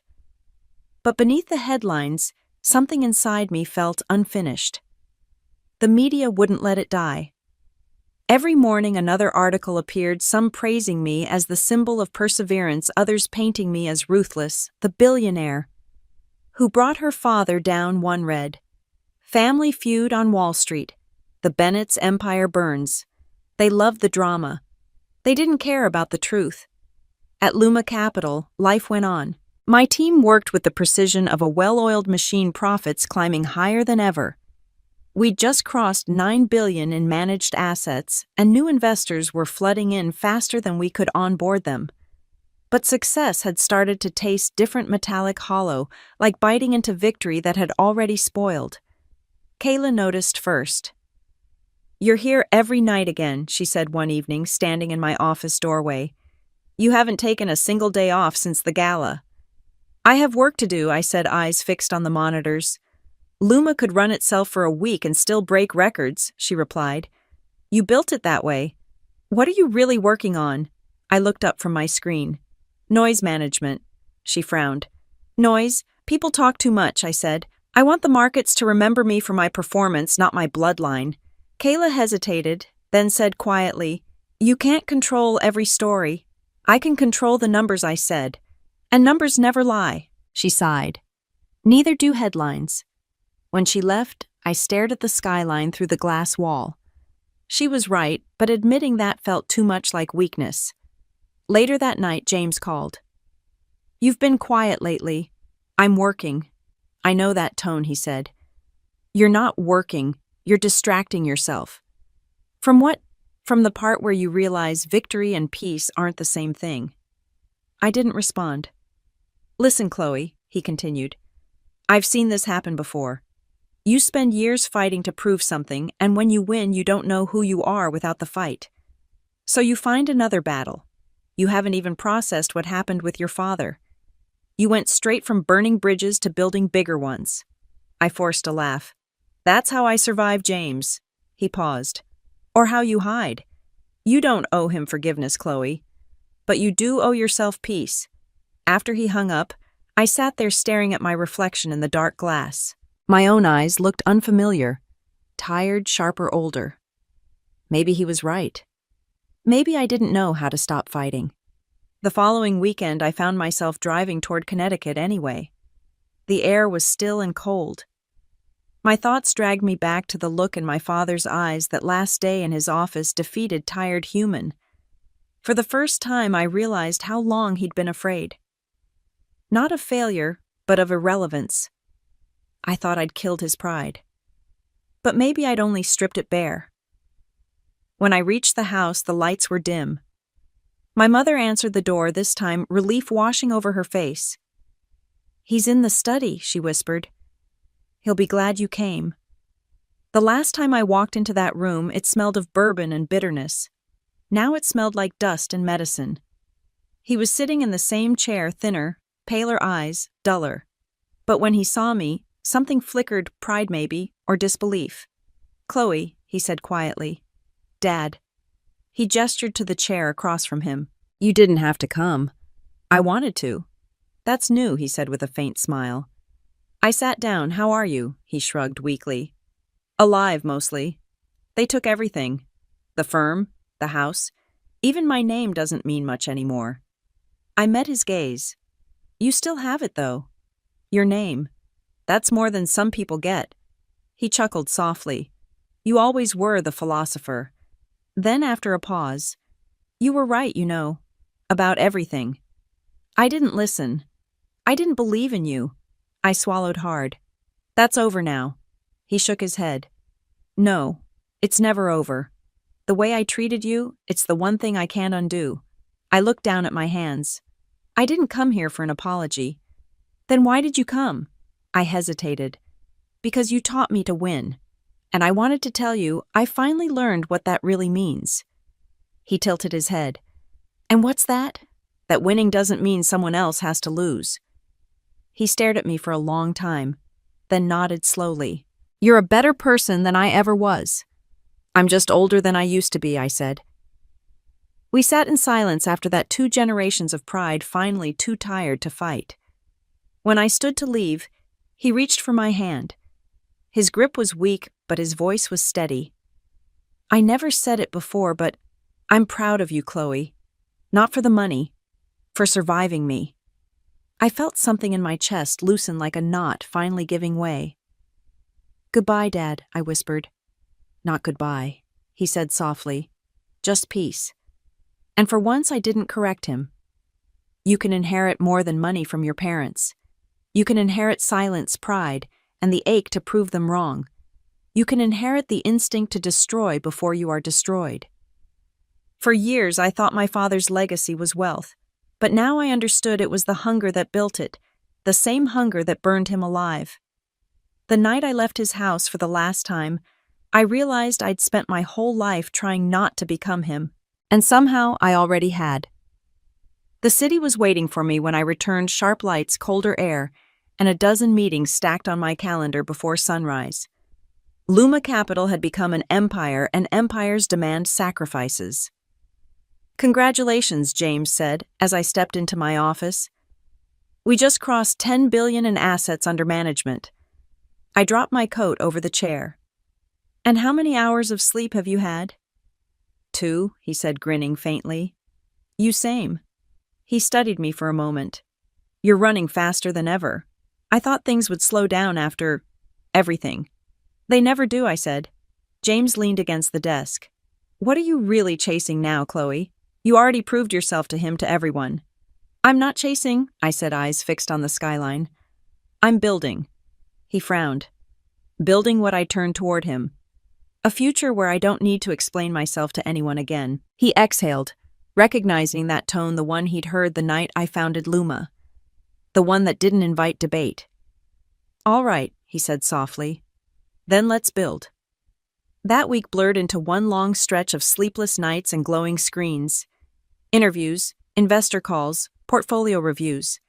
But beneath the headlines, something inside me felt unfinished. The media wouldn't let it die. Every morning another article appeared, some praising me as the symbol of perseverance, others painting me as ruthless, the billionaire who brought her father down. One read, Family feud on Wall Street. The Bennett's empire burns. They loved the drama. They didn't care about the truth. At Luma Capital, life went on. My team worked with the precision of a well-oiled machine, profits climbing higher than ever. We'd just crossed $9 billion in managed assets, and new investors were flooding in faster than we could onboard them. But success had started to taste different, metallic, hollow, like biting into victory that had already spoiled. Kayla noticed first. You're here every night again, she said one evening, standing in my office doorway. You haven't taken a single day off since the gala. I have work to do, I said, eyes fixed on the monitors. Luma could run itself for a week and still break records, she replied. You built it that way. What are you really working on? I looked up from my screen. Noise management. She frowned. Noise? People talk too much, I said. I want the markets to remember me for my performance, not my bloodline. Kayla hesitated, then said quietly, You can't control every story. I can control the numbers, I said. And numbers never lie, she sighed. Neither do headlines. When she left, I stared at the skyline through the glass wall. She was right, but admitting that felt too much like weakness. Later that night, James called. "You've been quiet lately. I'm working." "I know that tone," he said. "You're not working. You're distracting yourself." "From what?" "From the part where you realize victory and peace aren't the same thing." I didn't respond. "Listen, Chloe," he continued. "I've seen this happen before. You spend years fighting to prove something, and when you win, you don't know who you are without the fight. So you find another battle. You haven't even processed what happened with your father. You went straight from burning bridges to building bigger ones." I forced a laugh. "That's how I survive, James." He paused. "Or how you hide. You don't owe him forgiveness, Chloe. But you do owe yourself peace." After he hung up, I sat there staring at my reflection in the dark glass. My own eyes looked unfamiliar, tired, sharper, older. Maybe he was right. Maybe I didn't know how to stop fighting. The following weekend, I found myself driving toward Connecticut anyway. The air was still and cold. My thoughts dragged me back to the look in my father's eyes that last day in his office defeated tired human. For the first time, I realized how long he'd been afraid. Not of failure, but of irrelevance. I thought I'd killed his pride. But maybe I'd only stripped it bare. When I reached the house, the lights were dim. My mother answered the door, this time, relief washing over her face. "He's in the study," she whispered. "He'll be glad you came." The last time I walked into that room, it smelled of bourbon and bitterness. Now it smelled like dust and medicine. He was sitting in the same chair, thinner, paler eyes, duller. But when he saw me, something flickered, pride maybe, or disbelief. "Chloe," he said quietly. "Dad." He gestured to the chair across from him. "You didn't have to come." "I wanted to." "That's new," he said with a faint smile. I sat down. "How are you?" He shrugged weakly. "Alive, mostly. They took everything. The firm, the house. Even my name doesn't mean much anymore." I met his gaze. "You still have it, though. Your name. That's more than some people get." He chuckled softly. "You always were the philosopher." Then, after a pause, "You were right, you know, about everything. I didn't listen. I didn't believe in you." I swallowed hard. "That's over now." He shook his head. "No, it's never over. The way I treated you, it's the one thing I can't undo." I looked down at my hands. "I didn't come here for an apology." "Then why did you come?" I hesitated. "Because you taught me to win. And I wanted to tell you, I finally learned what that really means." He tilted his head. "And what's that?" "That winning doesn't mean someone else has to lose." He stared at me for a long time, then nodded slowly. "You're a better person than I ever was." "I'm just older than I used to be," I said. We sat in silence after that 2 generations of pride, finally too tired to fight. When I stood to leave, he reached for my hand. His grip was weak, but his voice was steady. "I never said it before, but I'm proud of you, Chloe. Not for the money, for surviving me." I felt something in my chest loosen like a knot finally giving way. "Goodbye, Dad," I whispered. "Not goodbye," he said softly. "Just peace." And for once I didn't correct him. You can inherit more than money from your parents. You can inherit silence, pride, and the ache to prove them wrong. You can inherit the instinct to destroy before you are destroyed. For years I thought my father's legacy was wealth, but now I understood it was the hunger that built it, the same hunger that burned him alive. The night I left his house for the last time, I realized I'd spent my whole life trying not to become him, and somehow I already had. The city was waiting for me when I returned, sharp lights, colder air, and a dozen meetings stacked on my calendar before sunrise. Luma Capital had become an empire, and empires demand sacrifices. "Congratulations," James said as I stepped into my office. "We just crossed $10 billion in assets under management." I dropped my coat over the chair. "And how many hours of sleep have you had?" "2," he said, grinning faintly. "You same." He studied me for a moment. "You're running faster than ever. I thought things would slow down after..." Everything. They never do, I said. James leaned against the desk. What are you really chasing now, Chloe? You already proved yourself to him, to everyone. I'm not chasing, I said, eyes fixed on the skyline. I'm building. He frowned. Building what I turned toward him. A future where I don't need to explain myself to anyone again. He exhaled, recognizing that tone, the one he'd heard the night I founded Luma. The one that didn't invite debate. All right, he said softly. Then let's build. That week blurred into one long stretch of sleepless nights and glowing screens. Interviews, investor calls, portfolio reviews.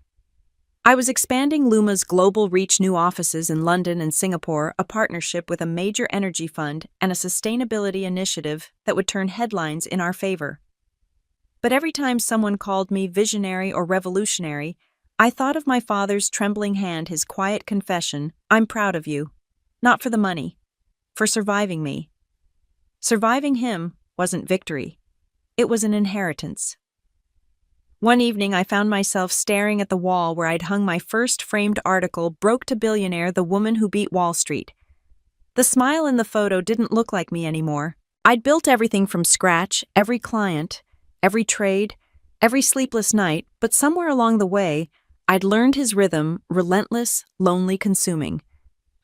I was expanding Luma's global reach, new offices in London and Singapore, a partnership with a major energy fund, and a sustainability initiative that would turn headlines in our favor. But every time someone called me visionary or revolutionary, I thought of my father's trembling hand, his quiet confession, I'm proud of you. Not for the money. For surviving me. Surviving him wasn't victory. It was an inheritance. One evening, I found myself staring at the wall where I'd hung my first framed article, Broke to Billionaire, the Woman Who Beat Wall Street. The smile in the photo didn't look like me anymore. I'd built everything from scratch, every client, every trade, every sleepless night, but somewhere along the way, I'd learned his rhythm, relentless, lonely, consuming.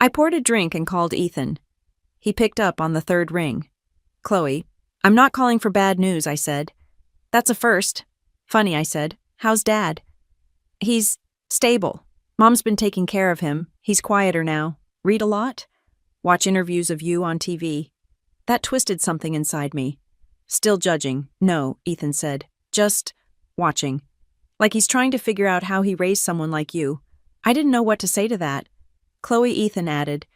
I poured a drink and called Ethan. He picked up on the third ring. Chloe, I'm not calling for bad news, I said. That's a first. Funny, I said. How's Dad? He's stable. Mom's been taking care of him. He's quieter now. Read a lot? Watch interviews of you on TV. That twisted something inside me. Still judging. No, Ethan said. Just watching. Like he's trying to figure out how he raised someone like you. I didn't know what to say to that. Chloe, Ethan added,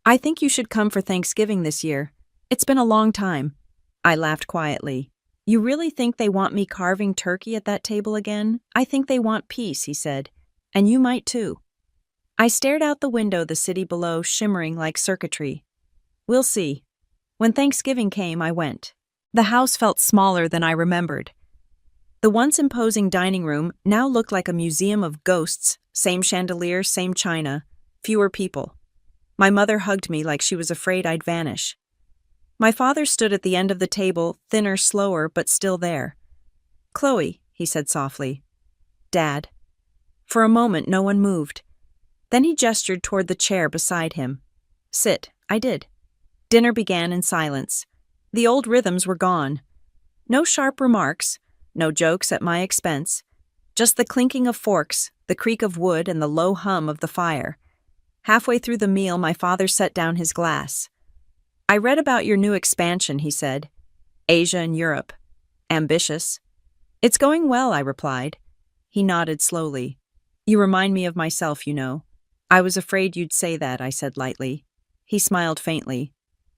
I think you should come for Thanksgiving this year. It's been a long time. I laughed quietly. You really think they want me carving turkey at that table again? I think they want peace, he said. And you might too. I stared out the window, the city below shimmering like circuitry. We'll see. When Thanksgiving came, I went. The house felt smaller than I remembered. The once imposing dining room now looked like a museum of ghosts, same chandelier, same china, fewer people. My mother hugged me like she was afraid I'd vanish. My father stood at the end of the table, thinner, slower, but still there. Chloe, he said softly. Dad. For a moment, no one moved. Then he gestured toward the chair beside him. Sit, I did. Dinner began in silence. The old rhythms were gone. No sharp remarks, no jokes at my expense. Just the clinking of forks, the creak of wood, and the low hum of the fire. Halfway through the meal, my father set down his glass. I read about your new expansion, he said. Asia and Europe. Ambitious. It's going well, I replied. He nodded slowly. You remind me of myself, you know. I was afraid you'd say that, I said lightly. He smiled faintly.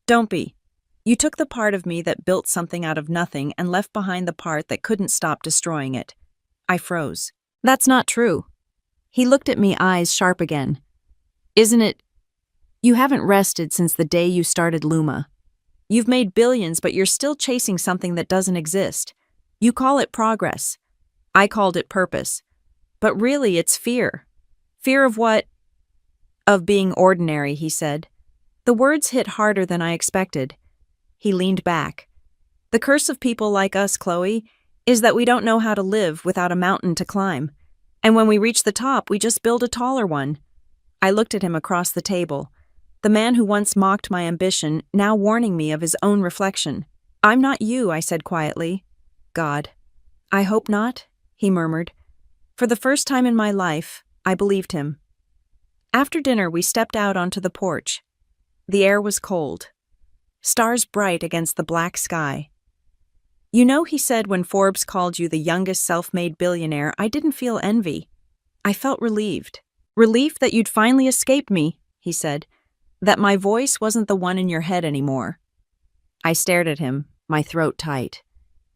Don't be. You took the part of me that built something out of nothing and left behind the part that couldn't stop destroying it. I froze. That's not true. He looked at me, eyes sharp again. Isn't it? You haven't rested since the day you started Luma. You've made billions, but you're still chasing something that doesn't exist. You call it progress. I called it purpose. But really, it's fear. Fear of what? Of being ordinary, he said. The words hit harder than I expected. He leaned back. The curse of people like us, Chloe, is that we don't know how to live without a mountain to climb. And when we reach the top, we just build a taller one. I looked at him across the table. The man who once mocked my ambition, now warning me of his own reflection. I'm not you, I said quietly. God. I hope not, he murmured. For the first time in my life, I believed him. After dinner, we stepped out onto the porch. The air was cold. Stars bright against the black sky. You know, he said, when Forbes called you the youngest self-made billionaire, I didn't feel envy. I felt relieved. Relief that you'd finally escaped me, he said. That my voice wasn't the one in your head anymore. I stared at him, my throat tight.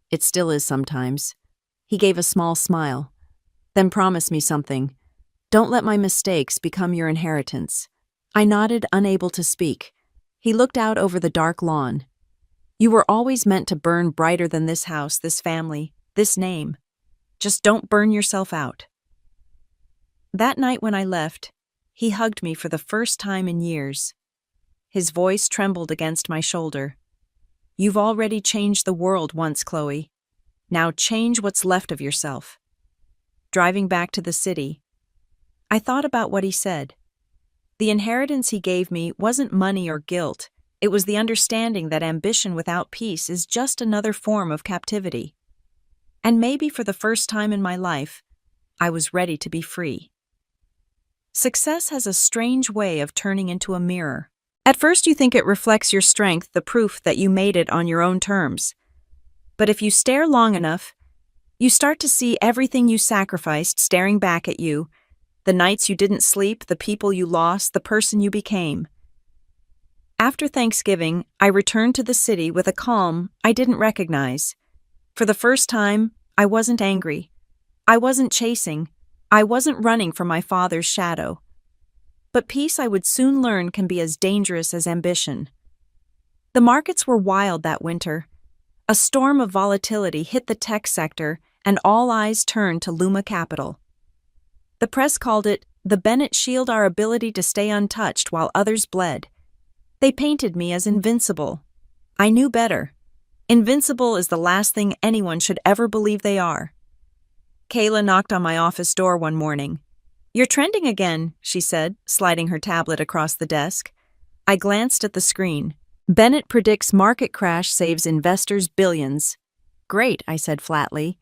It still is sometimes. He gave a small smile. Then promise me something. Don't let my mistakes become your inheritance. I nodded, unable to speak. He looked out over the dark lawn. You were always meant to burn brighter than this house, this family, this name. Just don't burn yourself out. That night when I left, he hugged me for the first time in years. His voice trembled against my shoulder. "You've already changed the world once, Chloe. Now change what's left of yourself." Driving back to the city, I thought about what he said. The inheritance he gave me wasn't money or guilt. It was the understanding that ambition without peace is just another form of captivity. And maybe for the first time in my life, I was ready to be free. Success has a strange way of turning into a mirror. At first you think it reflects your strength, the proof that you made it on your own terms. But if you stare long enough, you start to see everything you sacrificed staring back at you, the nights you didn't sleep, the people you lost, the person you became. After Thanksgiving, I returned to the city with a calm I didn't recognize. For the first time, I wasn't angry. I wasn't chasing. I wasn't running from my father's shadow. But peace, I would soon learn, can be as dangerous as ambition. The markets were wild that winter. A storm of volatility hit the tech sector, and all eyes turned to Luma Capital. The press called it the Bennett Shield, our ability to stay untouched while others bled. They painted me as invincible. I knew better. Invincible is the last thing anyone should ever believe they are. Kayla knocked on my office door one morning. "You're trending again," she said, sliding her tablet across the desk. I glanced at the screen. "Bennett predicts market crash saves investors billions." "Great," I said flatly.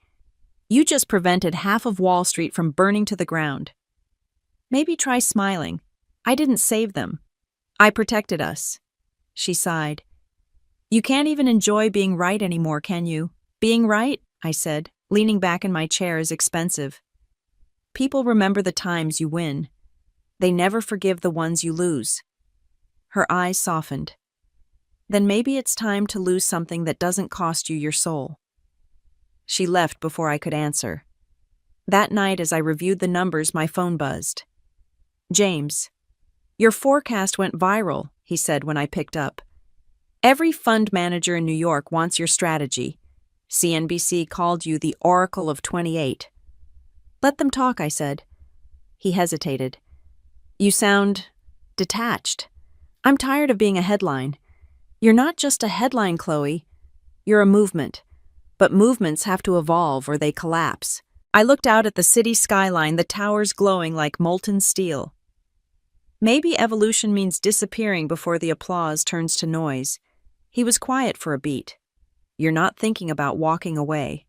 "You just prevented half of Wall Street from burning to the ground." "Maybe try smiling. I didn't save them. I protected us." She sighed. "You can't even enjoy being right anymore, can you?" "Being right," I said, leaning back in my chair, "is expensive. People remember the times you win. They never forgive the ones you lose." Her eyes softened. "Then maybe it's time to lose something that doesn't cost you your soul." She left before I could answer. That night, as I reviewed the numbers, my phone buzzed. "James, your forecast went viral," he said when I picked up. "Every fund manager in New York wants your strategy. CNBC called you the Oracle of 28. "Let them talk," I said. He hesitated. "You sound detached." "I'm tired of being a headline." "You're not just a headline, Chloe. You're a movement. But movements have to evolve or they collapse." I looked out at the city skyline, the towers glowing like molten steel. Maybe evolution means disappearing before the applause turns to noise. He was quiet for a beat. "You're not thinking about walking away."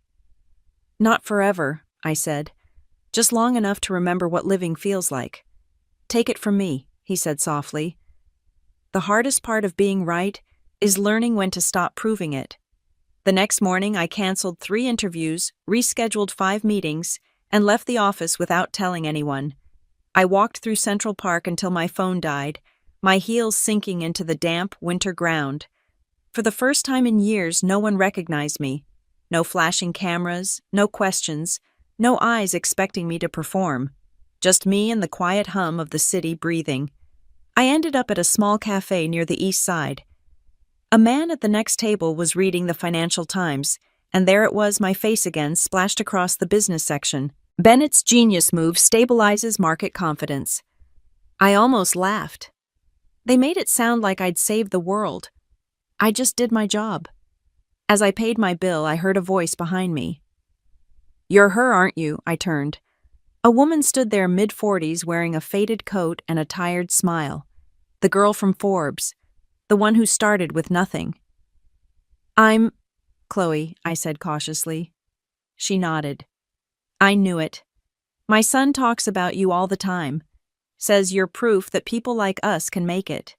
"Not forever," I said. "Just long enough to remember what living feels like." "Take it from me," he said softly. "The hardest part of being right is learning when to stop proving it." The next morning, I canceled 3 interviews, rescheduled 5 meetings, and left the office without telling anyone. I walked through Central Park until my phone died, my heels sinking into the damp winter ground. For the first time in years, no one recognized me. No flashing cameras, no questions, no eyes expecting me to perform. Just me and the quiet hum of the city breathing. I ended up at a small cafe near the East Side. A man at the next table was reading the Financial Times, and there it was, my face again, splashed across the business section. "Bennett's genius move stabilizes market confidence." I almost laughed. They made it sound like I'd saved the world. I just did my job. As I paid my bill, I heard a voice behind me. "You're her, aren't you?" I turned. A woman stood there, mid-40s, wearing a faded coat and a tired smile. The girl from Forbes. The one who started with nothing. "I'm Chloe," I said cautiously. She nodded. "I knew it. My son talks about you all the time. Says you're proof that people like us can make it."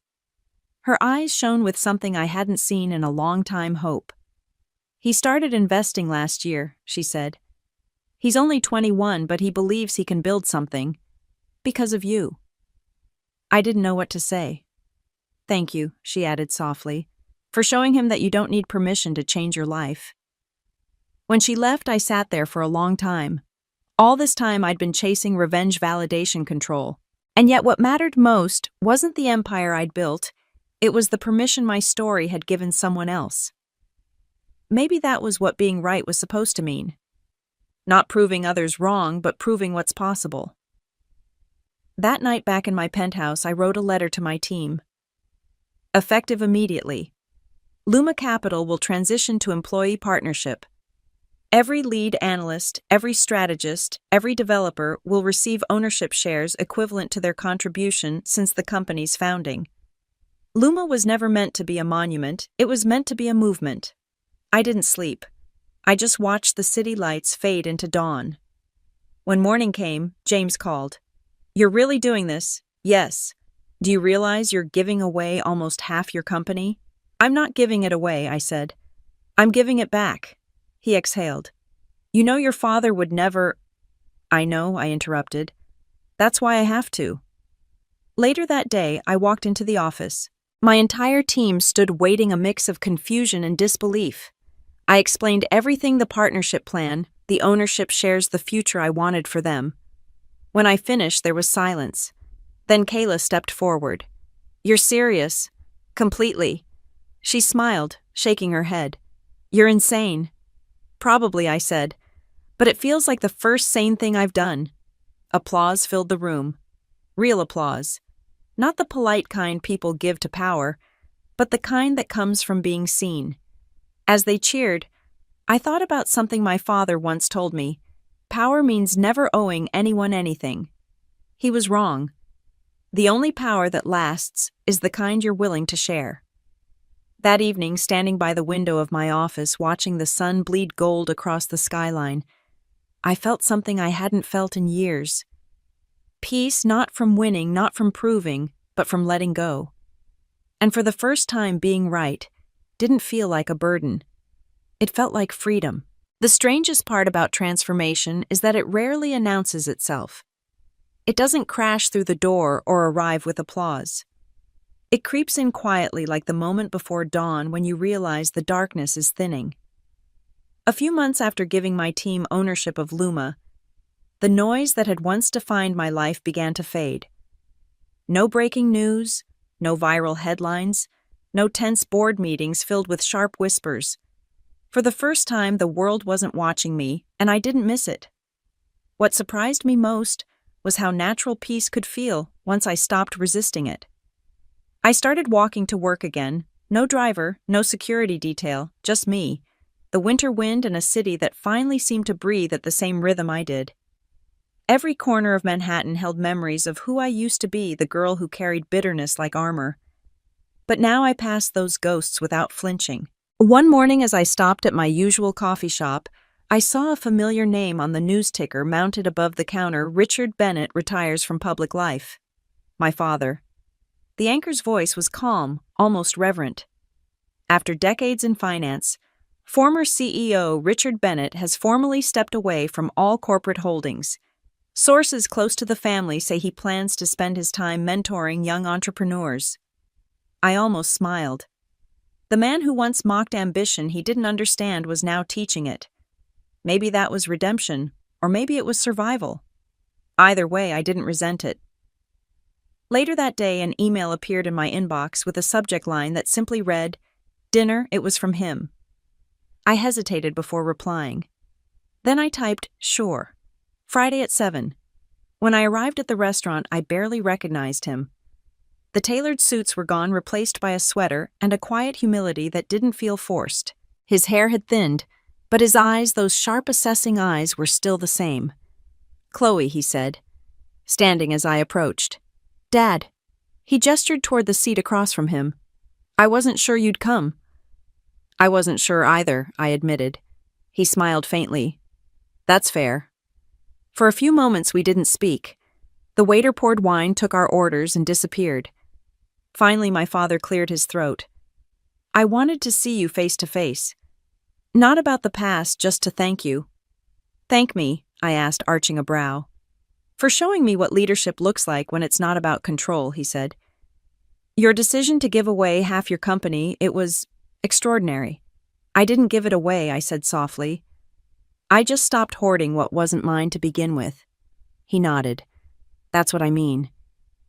Her eyes shone with something I hadn't seen in a long time, hope. "He started investing last year," she said. "He's only 21, but he believes he can build something. Because of you." I didn't know what to say. "Thank you," she added softly, "for showing him that you don't need permission to change your life." When she left, I sat there for a long time. All this time I'd been chasing revenge, validation, control. And yet what mattered most wasn't the empire I'd built, it was the permission my story had given someone else. Maybe that was what being right was supposed to mean. Not proving others wrong, but proving what's possible. That night back in my penthouse, I wrote a letter to my team. Effective immediately. Luma Capital will transition to employee partnership. Every lead analyst, every strategist, every developer will receive ownership shares equivalent to their contribution since the company's founding. Luma was never meant to be a monument, it was meant to be a movement. I didn't sleep. I just watched the city lights fade into dawn. When morning came, James called. "You're really doing this?" "Yes." "Do you realize you're giving away almost half your company?" "I'm not giving it away," I said. "I'm giving it back." He exhaled. "You know your father would never—" "I know," I interrupted. "That's why I have to." Later that day, I walked into the office. My entire team stood waiting, a mix of confusion and disbelief. I explained everything: the partnership plan, the ownership shares, the future I wanted for them. When I finished, there was silence. Then Kayla stepped forward. "You're serious?" "Completely." She smiled, shaking her head. "You're insane." "Probably," I said, "but it feels like the first sane thing I've done." Applause filled the room. Real applause. Not the polite kind people give to power, but the kind that comes from being seen. As they cheered, I thought about something my father once told me. Power means never owing anyone anything. He was wrong. The only power that lasts is the kind you're willing to share. That evening, standing by the window of my office, watching the sun bleed gold across the skyline, I felt something I hadn't felt in years. Peace, not from winning, not from proving, but from letting go. And for the first time, being right didn't feel like a burden. It felt like freedom. The strangest part about transformation is that it rarely announces itself. It doesn't crash through the door or arrive with applause. It creeps in quietly, like the moment before dawn when you realize the darkness is thinning. A few months after giving my team ownership of Luma, the noise that had once defined my life began to fade. No breaking news, no viral headlines, no tense board meetings filled with sharp whispers. For the first time, the world wasn't watching me, and I didn't miss it. What surprised me most was how natural peace could feel once I stopped resisting it. I started walking to work again, no driver, no security detail, just me, the winter wind, and a city that finally seemed to breathe at the same rhythm I did. Every corner of Manhattan held memories of who I used to be, the girl who carried bitterness like armor. But now I passed those ghosts without flinching. One morning, as I stopped at my usual coffee shop, I saw a familiar name on the news ticker mounted above the counter. "Richard Bennett retires from public life." My father. The anchor's voice was calm, almost reverent. After decades in finance, former CEO Richard Bennett has formally stepped away from all corporate holdings. Sources close to the family say he plans to spend his time mentoring young entrepreneurs. I almost smiled. The man who once mocked ambition he didn't understand was now teaching it. Maybe that was redemption, or maybe it was survival. Either way, I didn't resent it. Later that day, an email appeared in my inbox with a subject line that simply read, "Dinner." It was from him. I hesitated before replying. Then I typed, "Sure. Friday at 7. When I arrived at the restaurant, I barely recognized him. The tailored suits were gone, replaced by a sweater and a quiet humility that didn't feel forced. His hair had thinned, but his eyes, those sharp, assessing eyes, were still the same. "Chloe," he said, standing as I approached. "Dad." He gestured toward the seat across from him. "I wasn't sure you'd come." "I wasn't sure either," I admitted. He smiled faintly. "That's fair." For a few moments we didn't speak. The waiter poured wine, took our orders, and disappeared. Finally, my father cleared his throat. "I wanted to see you face to face. Not about the past, just to thank you." "Thank me?" I asked, arching a brow. "For showing me what leadership looks like when it's not about control," he said. "Your decision to give away half your company, it was extraordinary." "I didn't give it away," I said softly. "I just stopped hoarding what wasn't mine to begin with." He nodded. "That's what I mean.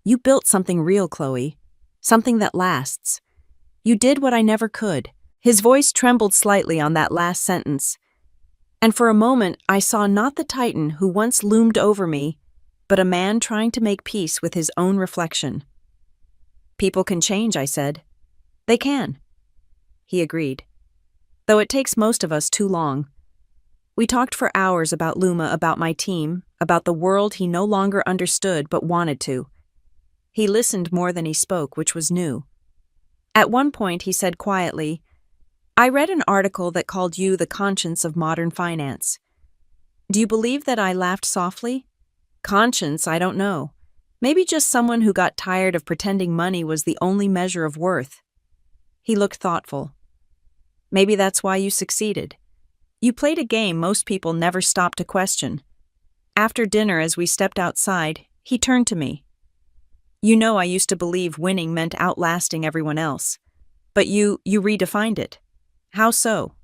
You built something real, Chloe. Something that lasts. You did what I never could." His voice trembled slightly on that last sentence. And for a moment, I saw not the titan who once loomed over me, but a man trying to make peace with his own reflection. "People can change," I said. They can, he agreed, though it takes most of us too long. We talked for hours about Luma, about my team, about the world he no longer understood but wanted to. He listened more than he spoke, which was new. At one point, he said quietly, "I read an article that called you the conscience of modern finance. Do you believe that?" I laughed softly. Conscience, I don't know. Maybe just someone who got tired of pretending money was the only measure of worth. He looked thoughtful. Maybe that's why you succeeded. You played a game most people never stop to question. After dinner, as we stepped outside, he turned to me. "You know, I used to believe winning meant outlasting everyone else. But you redefined it. How so?"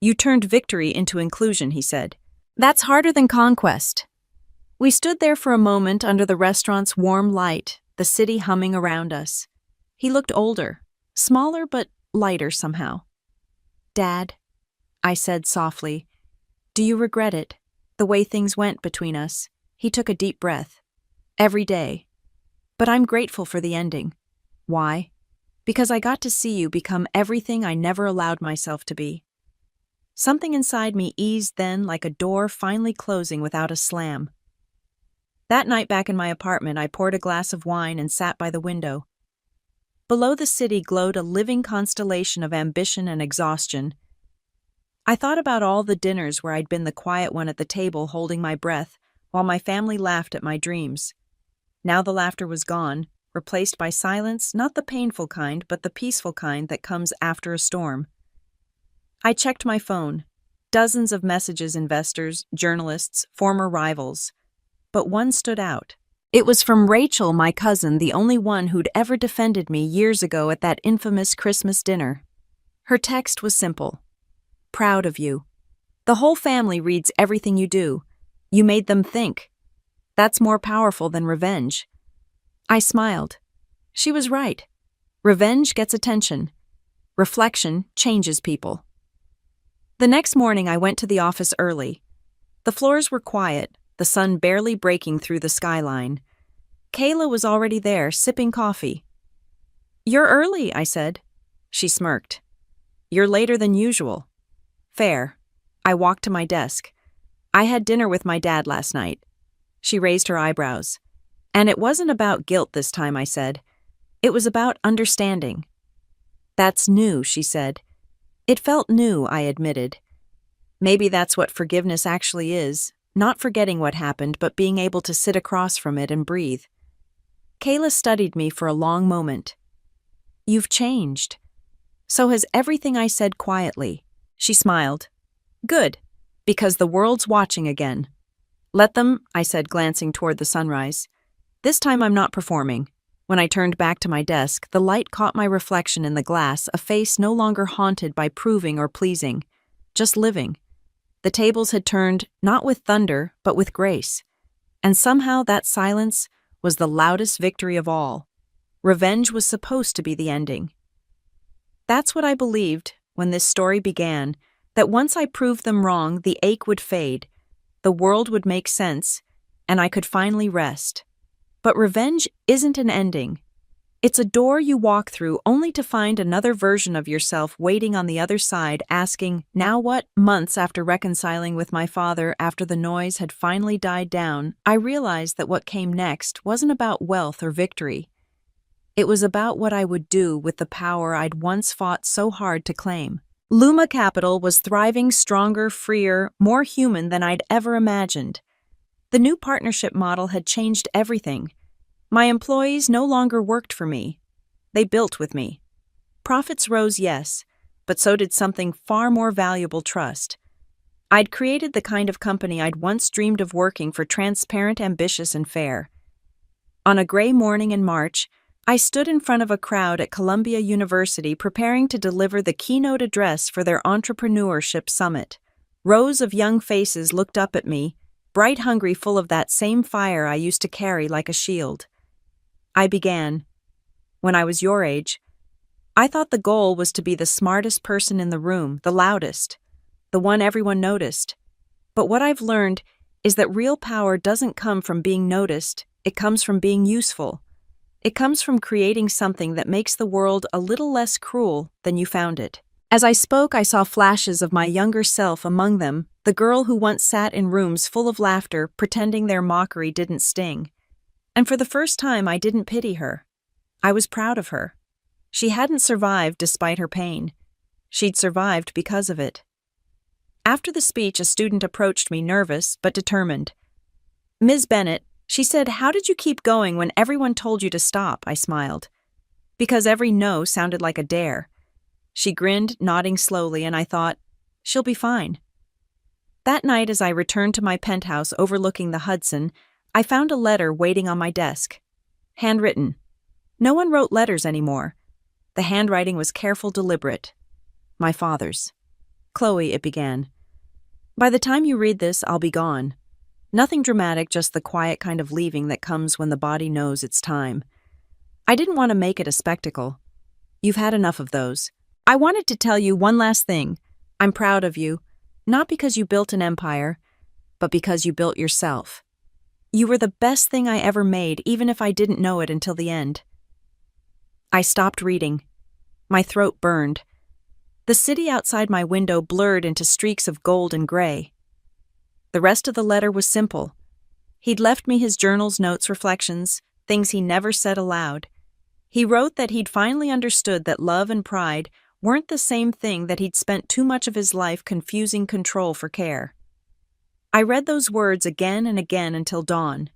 "You turned victory into inclusion," he said. "That's harder than conquest." We stood there for a moment under the restaurant's warm light, the city humming around us. He looked older, smaller but lighter somehow. "Dad," I said softly, "do you regret it, the way things went between us?" He took a deep breath. "Every day. But I'm grateful for the ending." "Why?" "Because I got to see you become everything I never allowed myself to be." Something inside me eased then, like a door finally closing without a slam. That night back in my apartment, I poured a glass of wine and sat by the window. Below the city glowed a living constellation of ambition and exhaustion. I thought about all the dinners where I'd been the quiet one at the table holding my breath while my family laughed at my dreams. Now the laughter was gone, replaced by silence, not the painful kind, but the peaceful kind that comes after a storm. I checked my phone. Dozens of messages, investors, journalists, former rivals. But one stood out. It was from Rachel, my cousin, the only one who'd ever defended me years ago at that infamous Christmas dinner. Her text was simple. "Proud of you. The whole family reads everything you do. You made them think. That's more powerful than revenge." I smiled. She was right. Revenge gets attention. Reflection changes people. The next morning, I went to the office early. The floors were quiet, the sun barely breaking through the skyline. Kayla was already there, sipping coffee. "You're early," I said. She smirked. "You're later than usual." "Fair." I walked to my desk. "I had dinner with my dad last night." She raised her eyebrows. "And it wasn't about guilt this time," I said. "It was about understanding." "That's new," she said. It felt new, I admitted. Maybe that's what forgiveness actually is, not forgetting what happened, but being able to sit across from it and breathe. Kayla studied me for a long moment. "You've changed." "So has everything," I said quietly. She smiled. "Good, because the world's watching again." "Let them," I said, glancing toward the sunrise. "This time I'm not performing." When I turned back to my desk, the light caught my reflection in the glass, a face no longer haunted by proving or pleasing, just living. The tables had turned, not with thunder, but with grace. And somehow that silence was the loudest victory of all. Revenge was supposed to be the ending. That's what I believed when this story began, that once I proved them wrong, the ache would fade, the world would make sense, and I could finally rest. But revenge isn't an ending. It's a door you walk through only to find another version of yourself waiting on the other side, asking, "Now what?" Months after reconciling with my father, after the noise had finally died down, I realized that what came next wasn't about wealth or victory. It was about what I would do with the power I'd once fought so hard to claim. Luma Capital was thriving, stronger, freer, more human than I'd ever imagined. The new partnership model had changed everything. My employees no longer worked for me. They built with me. Profits rose, yes, but so did something far more valuable: trust. I'd created the kind of company I'd once dreamed of working for: transparent, ambitious, and fair. On a gray morning in March, I stood in front of a crowd at Columbia University preparing to deliver the keynote address for their entrepreneurship summit. Rows of young faces looked up at me, bright, hungry, full of that same fire I used to carry like a shield. I began. "When I was your age, I thought the goal was to be the smartest person in the room, the loudest, the one everyone noticed. But what I've learned is that real power doesn't come from being noticed, it comes from being useful. It comes from creating something that makes the world a little less cruel than you found it. As I spoke, I saw flashes of my younger self among them, the girl who once sat in rooms full of laughter, pretending their mockery didn't sting. And for the first time, I didn't pity her. I was proud of her. She hadn't survived despite her pain. She'd survived because of it. After the speech, a student approached me, nervous but determined. "Ms. Bennett," she said, "how did you keep going when everyone told you to stop?" I smiled. Because every no sounded like a dare. She grinned, nodding slowly, and I thought, she'll be fine. That night, as I returned to my penthouse overlooking the Hudson, I found a letter waiting on my desk. Handwritten. No one wrote letters anymore. The handwriting was careful, deliberate. My father's. "Chloe," it began. "By the time you read this, I'll be gone. Nothing dramatic, just the quiet kind of leaving that comes when the body knows it's time. I didn't want to make it a spectacle. You've had enough of those. I wanted to tell you one last thing. I'm proud of you, not because you built an empire, but because you built yourself. You were the best thing I ever made, even if I didn't know it until the end." I stopped reading. My throat burned. The city outside my window blurred into streaks of gold and gray. The rest of the letter was simple. He'd left me his journals, notes, reflections, things he never said aloud. He wrote that he'd finally understood that love and pride weren't the same thing, that he'd spent too much of his life confusing control for care. I read those words again and again until dawn.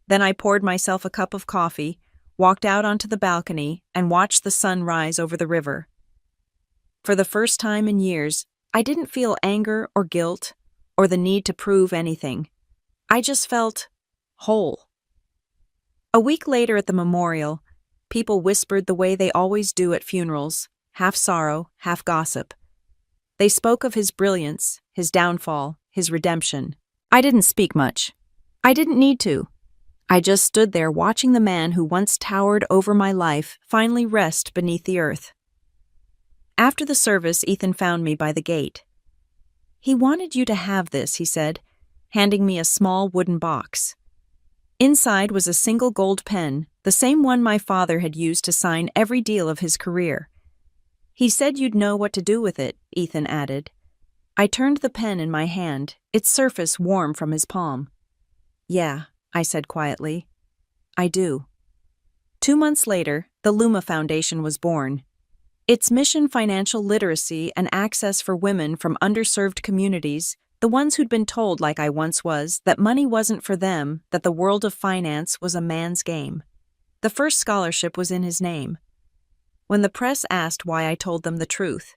Then I poured myself a cup of coffee, walked out onto the balcony, and watched the sun rise over the river. For the first time in years, I didn't feel anger or guilt or the need to prove anything. I just felt whole. A week later at the memorial, people whispered the way they always do at funerals, half sorrow, half gossip. They spoke of his brilliance, his downfall, his redemption. I didn't speak much. I didn't need to. I just stood there watching the man who once towered over my life finally rest beneath the earth. After the service, Ethan found me by the gate. "He wanted you to have this," he said, handing me a small wooden box. Inside was a single gold pen, the same one my father had used to sign every deal of his career. "He said you'd know what to do with it," Ethan added. I turned the pen in my hand, its surface warm from his palm. "Yeah," I said quietly. "I do." 2 months later, the Luma Foundation was born. Its mission: financial literacy and access for women from underserved communities, the ones who'd been told, like I once was, that money wasn't for them, that the world of finance was a man's game. The first scholarship was in his name. When the press asked why, I told them the truth.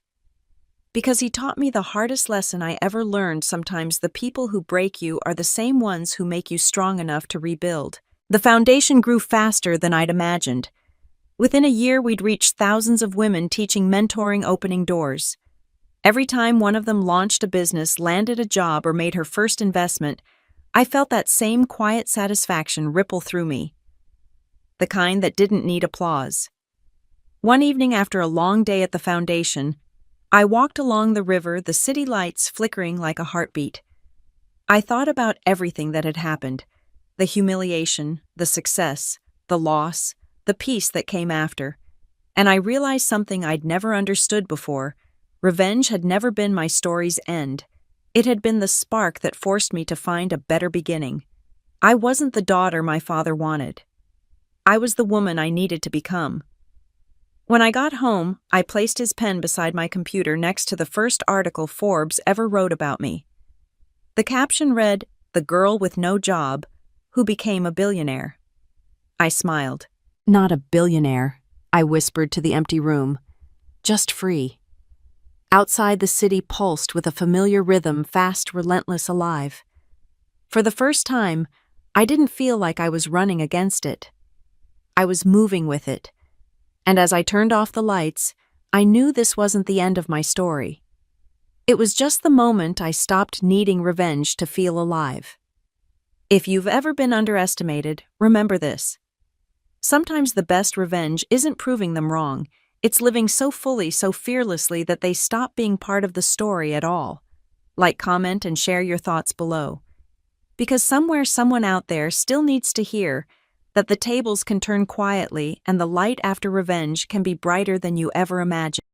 Because he taught me the hardest lesson I ever learned: sometimes the people who break you are the same ones who make you strong enough to rebuild. The foundation grew faster than I'd imagined. Within a year, we'd reached thousands of women, teaching, mentoring, opening doors. Every time one of them launched a business, landed a job, or made her first investment, I felt that same quiet satisfaction ripple through me. The kind that didn't need applause. One evening after a long day at the foundation, I walked along the river, the city lights flickering like a heartbeat. I thought about everything that had happened: the humiliation, the success, the loss, the peace that came after. And I realized something I'd never understood before. Revenge had never been my story's end. It had been the spark that forced me to find a better beginning. I wasn't the daughter my father wanted. I was the woman I needed to become. When I got home, I placed his pen beside my computer next to the first article Forbes ever wrote about me. The caption read, "The girl with no job who became a billionaire." I smiled. "Not a billionaire," I whispered to the empty room. "Just free." Outside, the city pulsed with a familiar rhythm, fast, relentless, alive. For the first time, I didn't feel like I was running against it. I was moving with it. And as I turned off the lights, I knew this wasn't the end of my story. It was just the moment I stopped needing revenge to feel alive. If you've ever been underestimated, remember this. Sometimes the best revenge isn't proving them wrong. It's living so fully, so fearlessly that they stop being part of the story at all. Like, comment, and share your thoughts below. Because somewhere, someone out there still needs to hear, that the tables can turn quietly and the light after revenge can be brighter than you ever imagined.